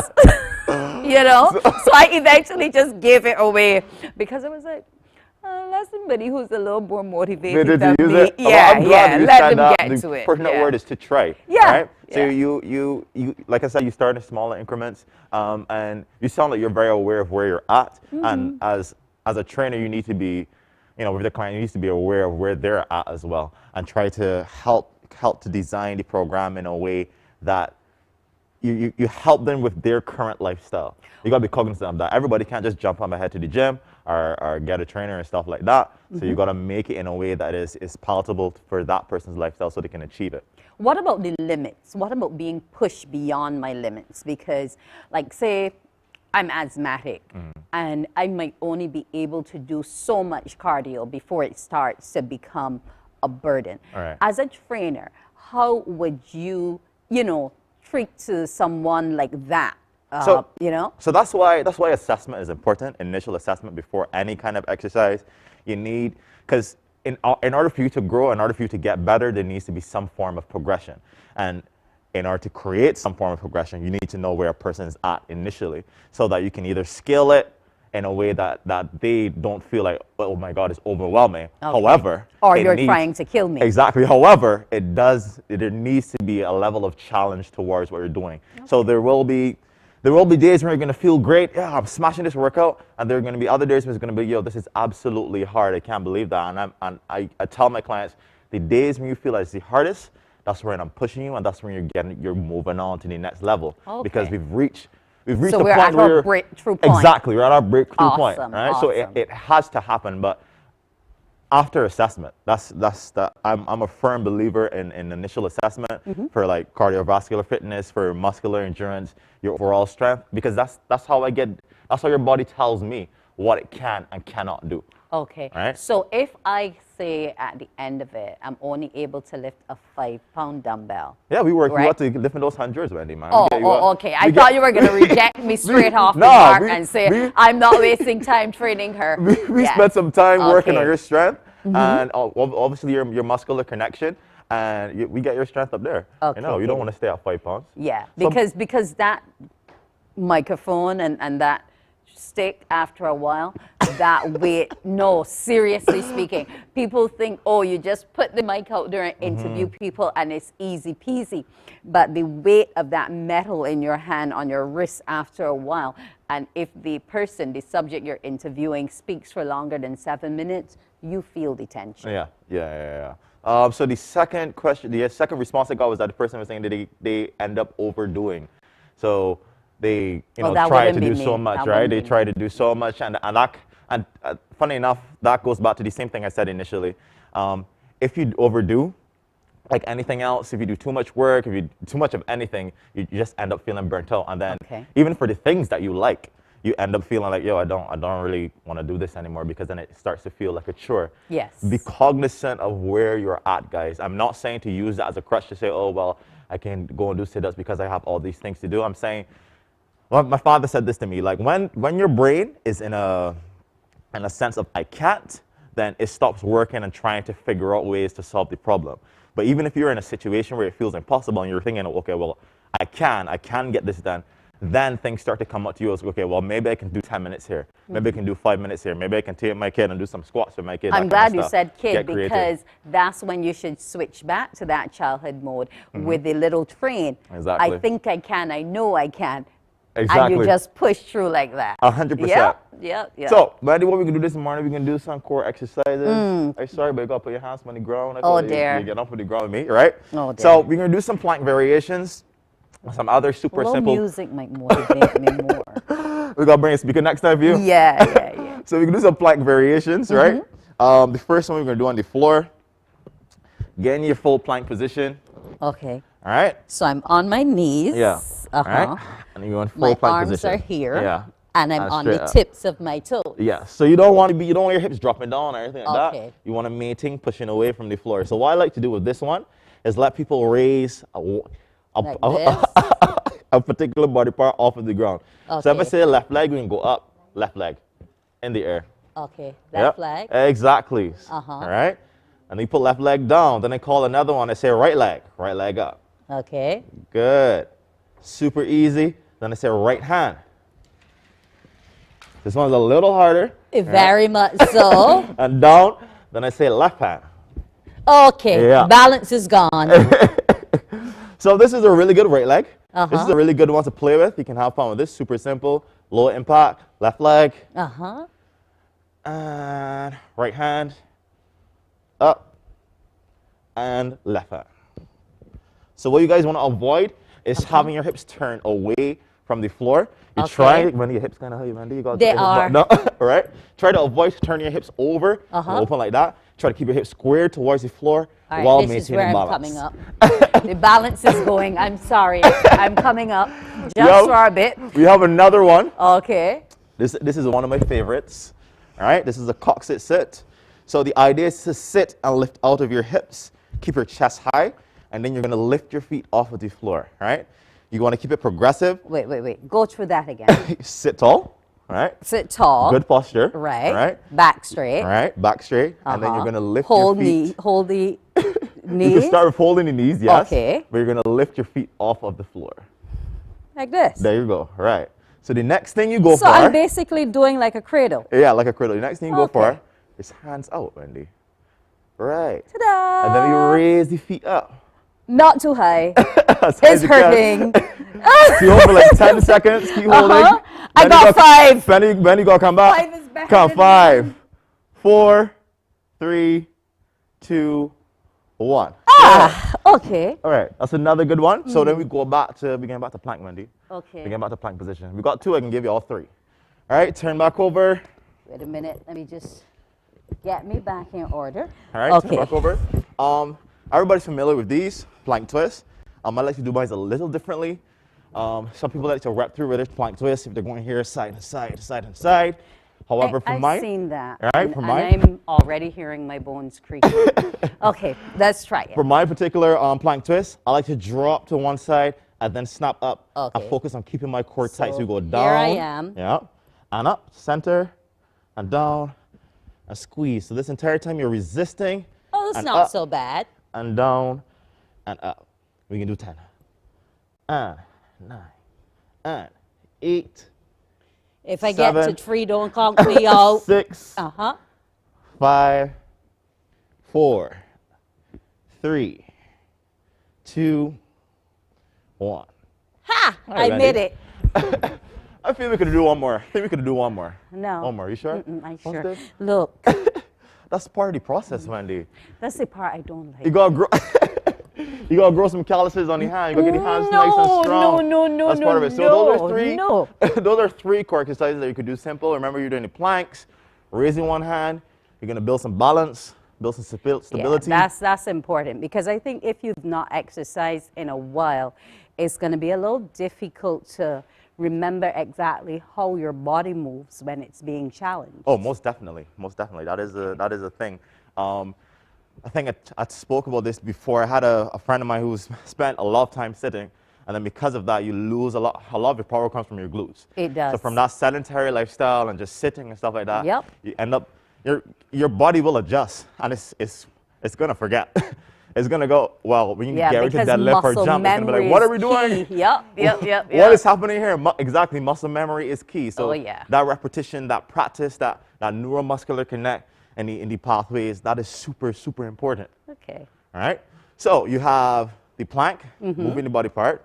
So I eventually just gave it away because I was like, let somebody who's a little more motivated than me. I'm glad let them get to it. The pertinent word is to try. Right? So you like I said, you start in smaller increments, and you sound like you're very aware of where you're at. And as a trainer, you need to be, with the client, you need to be aware of where they're at as well, and try to help to design the program in a way that you help them with their current lifestyle. You gotta be cognizant of that. Everybody can't just jump on ahead to the gym or get a trainer and stuff like that. So you gotta make it in a way that is palatable for that person's lifestyle so they can achieve it. What about the limits? What about being pushed beyond my limits? Because, like, say I'm asthmatic and I might only be able to do so much cardio before it starts to become a burden. As a trainer, how would you, treat to someone like that? So that's why assessment is important. Initial assessment before any kind of exercise. You need, because in order for you to grow, in order for you to get better, there needs to be some form of progression. And in order to create some form of progression, you need to know where a person is at initially so that you can either scale it in a way that they don't feel like, oh my God, it's overwhelming. Okay. However, or you're trying to kill me. Exactly. However, there needs to be a level of challenge towards what you're doing. Okay. So there will be days where you're going to feel great. Yeah, I'm smashing this workout. And there are going to be other days where it's going to be, yo, this is absolutely hard. I can't believe that. And I tell my clients, the days when you feel like it's the hardest, that's when I'm pushing you, and that's when you're moving on to the next level. Okay. Because we've reached the point where we're at our breakthrough point. Exactly, we're at our breakthrough point, right? Awesome. So it has to happen, but after assessment, I'm a firm believer in initial assessment for like cardiovascular fitness, for muscular endurance, your overall strength, because that's how your body tells me what it can and cannot do. Okay. Right? So if I say at the end of it, I'm only able to lift a 5-pound dumbbell. Yeah, we right? got to lift those hundreds, Wendy, man. Okay. I thought you were going to reject me straight off the mark and say, I'm not wasting time training her. We spent some time working on your strength and obviously your muscular connection, and we get your strength up there. Okay. You don't want to stay at 5 pounds. Yeah, because that microphone and that stick, after a while, that weight, no, seriously speaking, people think, oh, you just put the mic out there and interview people and it's easy peasy. But the weight of that metal in your hand, on your wrist, after a while, and if the subject you're interviewing, speaks for longer than 7 minutes, you feel the tension. Yeah. So the second response I got was that the person was saying that they end up overdoing. So they try to do so much, right? They try to do so much, and funny enough, that goes back to the same thing I said initially. If you overdo, like anything else, if you do too much work, if you do too much of anything, you just end up feeling burnt out. And then even for the things that you like, you end up feeling like, yo, I don't really want to do this anymore, because then it starts to feel like a chore. Yes. Be cognizant of where you're at, guys. I'm not saying to use that as a crutch to say, oh, well, I can go and do sit-ups because I have all these things to do. I'm saying, well, my father said this to me, like when your brain is in a sense of I can't, then it stops working and trying to figure out ways to solve the problem. But even if you're in a situation where it feels impossible and you're thinking, okay, well, I can get this done, then things start to come up to you as, okay, well, maybe I can do 10 minutes here. Maybe I can do 5 minutes here. Maybe I can take my kid and do some squats with my kid. I'm glad you said kid, because that's when you should switch back to that childhood mode with the little train. Exactly. I think I can. I know I can. Exactly. And you just push through like that. 100%. Yeah. So, Mandy, what we can do this morning, we can do some core exercises. I'm sorry, but you got to put your hands on the ground. Oh, dear. You get off with the ground with me, right? Oh, dear. So, we're going to do some plank variations. Some other super simple. Music might motivate me more. We got to bring a speaker next time for you. Yeah. So, we can do some plank variations, right? The first one we're going to do on the floor. Get in your full plank position. Okay. All right. So, I'm on my knees. Yeah. All right. And you're in full plank position. My arms are here. Yeah. And I'm on the tips of my toes. Yeah. So you don't want your hips dropping down or anything like that. You want to maintain pushing away from the floor. So what I like to do with this one is let people raise a particular body part off of the ground. Okay. So if I say left leg, we can go up, left leg in the air. Okay. Left leg. Exactly. All right. And then you put left leg down. Then I call another one. I say right leg up. Okay. Good. Super easy. Then I say right hand. This one's a little harder. Very much so. And down. Then I say left hand. Okay. Yeah. Balance is gone. So this is a really good right leg. This is a really good one to play with. You can have fun with this. Super simple. Low impact. Left leg. And right hand. Up. And left hand. So what you guys want to avoid is having your hips turn away from the floor. You try, when your hips kind of high, man, you got they are. No, right? Try to avoid turning your hips over and open like that. Try to keep your hips squared towards the floor while maintaining balance. This is where I'm coming up. The balance is going. I'm sorry. I'm coming up just for a bit. We have another one. Okay. This is one of my favorites. All right, this is a cocksit sit. So the idea is to sit and lift out of your hips. Keep your chest high. And then you're going to lift your feet off of the floor, right? You want to keep it progressive. Wait. Go through that again. Sit tall, right? Sit tall. Good posture. Right. Right. Back straight. Right. Back straight. And then you're going to lift hold your feet. Hold the knees. You can start with holding the knees, yes. Okay. But you're going to lift your feet off of the floor. Like this. There you go. Right. So the next thing you go for. So I'm basically doing like a cradle. Yeah, like a cradle. The next thing you go for is hands out, Wendy. Right. Ta-da! And then you raise the feet up. Not too high. It's hurting. So you hold for like 10 seconds. Keep holding. I got 5. Benny, you gotta come back. 5 is better. Come 5, 4, 3, 2, 1. Okay. All right, that's another good one. So then we go back to plank, Wendy. Okay. We get back to plank position. We got 2. I can give you all 3. All right, turn back over. Wait a minute. Let me just get me back in order. All right, turn back over. Everybody's familiar with these plank twists. I like to do mine a little differently. Some people like to wrap through with their plank twists if they're going here side to side to side to side. However, for mine, I've seen that. All right, for mine, and I'm already hearing my bones creaking. Okay, let's try it. For my particular plank twist, I like to drop to one side and then snap up. Okay. I focus on keeping my core tight. So you go down. Here I am. Yeah. And up, center, and down, and squeeze. So this entire time you're resisting. Oh, that's and not up, so bad. And down, and up. We can do 10. And 9, and 8. If I 7, get to 3, don't count me out. 6, 5, 4, 3, 2, 1. Ha! Right, I made it. I feel we could do one more. No. One more. You sure? I'm sure. Positive? Look. That's part of the process, Wendy. That's the part I don't like. You gotta grow. You gotta grow some calluses on your hand. You gotta get your hands nice and strong. No. That's part of it. So those are 3. No. Those are 3 core exercises that you could do simple. Remember, you're doing the planks, raising one hand. You're gonna build some balance, build some stability. Yeah, that's important because I think if you've not exercised in a while, it's gonna be a little difficult to remember exactly how your body moves when it's being challenged. Oh, most definitely. That is a thing. I think I spoke about this before. I had a friend of mine who spent a lot of time sitting, and then because of that, you lose a lot of your power comes from your glutes. It does. So from that sedentary lifestyle and just sitting and stuff like that, Yep. you end up your body will adjust, and it's gonna forget. It's gonna go, well, when you get ready to deadlift or jump, it's gonna be like, what are we doing? Yep. What is happening here? Exactly, muscle memory is key. So that repetition, that practice, that neuromuscular connect in the pathways, that is super, super important. Okay. All right? So you have the plank, moving the body part.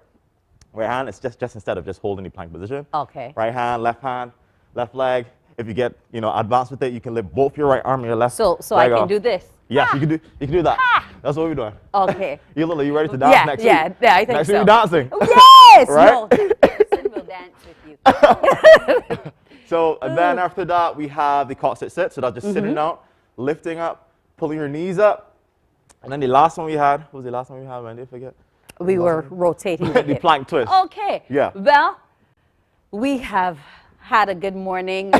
Right hand, it's just instead of just holding the plank position. Okay. Right hand, left leg. If you get, advanced with it, you can lift both your right arm and your left So leg I can up. do this. Yes, you can do that. That's what we're doing. Okay. You ready to dance next week? Yeah, I think next so. week you're dancing. Yes! Right? No, Kristen will dance with you. So and then after that, we have the cot sit. So that's just sitting down, lifting up, pulling your knees up. And then the last one we had, what was the last one we had, Wendy? I forget. We were rotating the plank twist. Okay. Yeah. Well, we have had a good morning.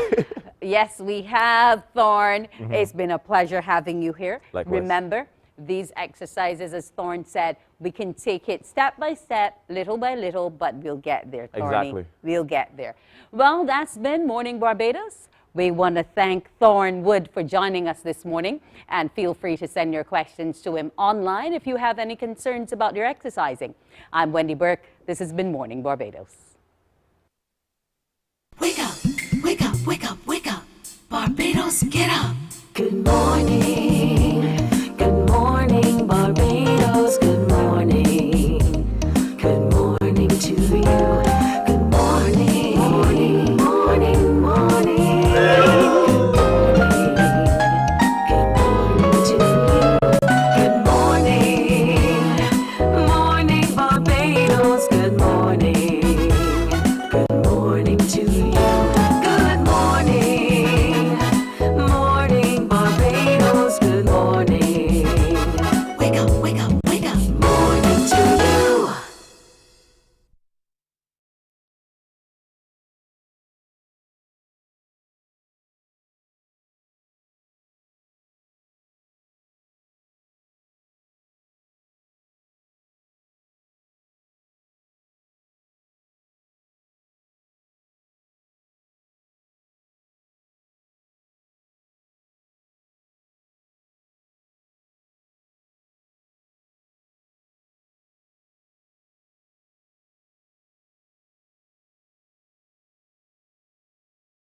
Yes, we have, Thorn. It's been a pleasure having you here. Likewise. Remember, these exercises, as Thorn said, we can take it step by step, little by little, but we'll get there, Thorny. Exactly. We'll get there. Well, that's been Morning Barbados. We want to thank Thorn Wood for joining us this morning, and feel free to send your questions to him online if you have any concerns about your exercising. I'm Wendy Burke. This has been Morning Barbados. Wake up, wake up, wake up, wake up. Barbados, get up. Good morning.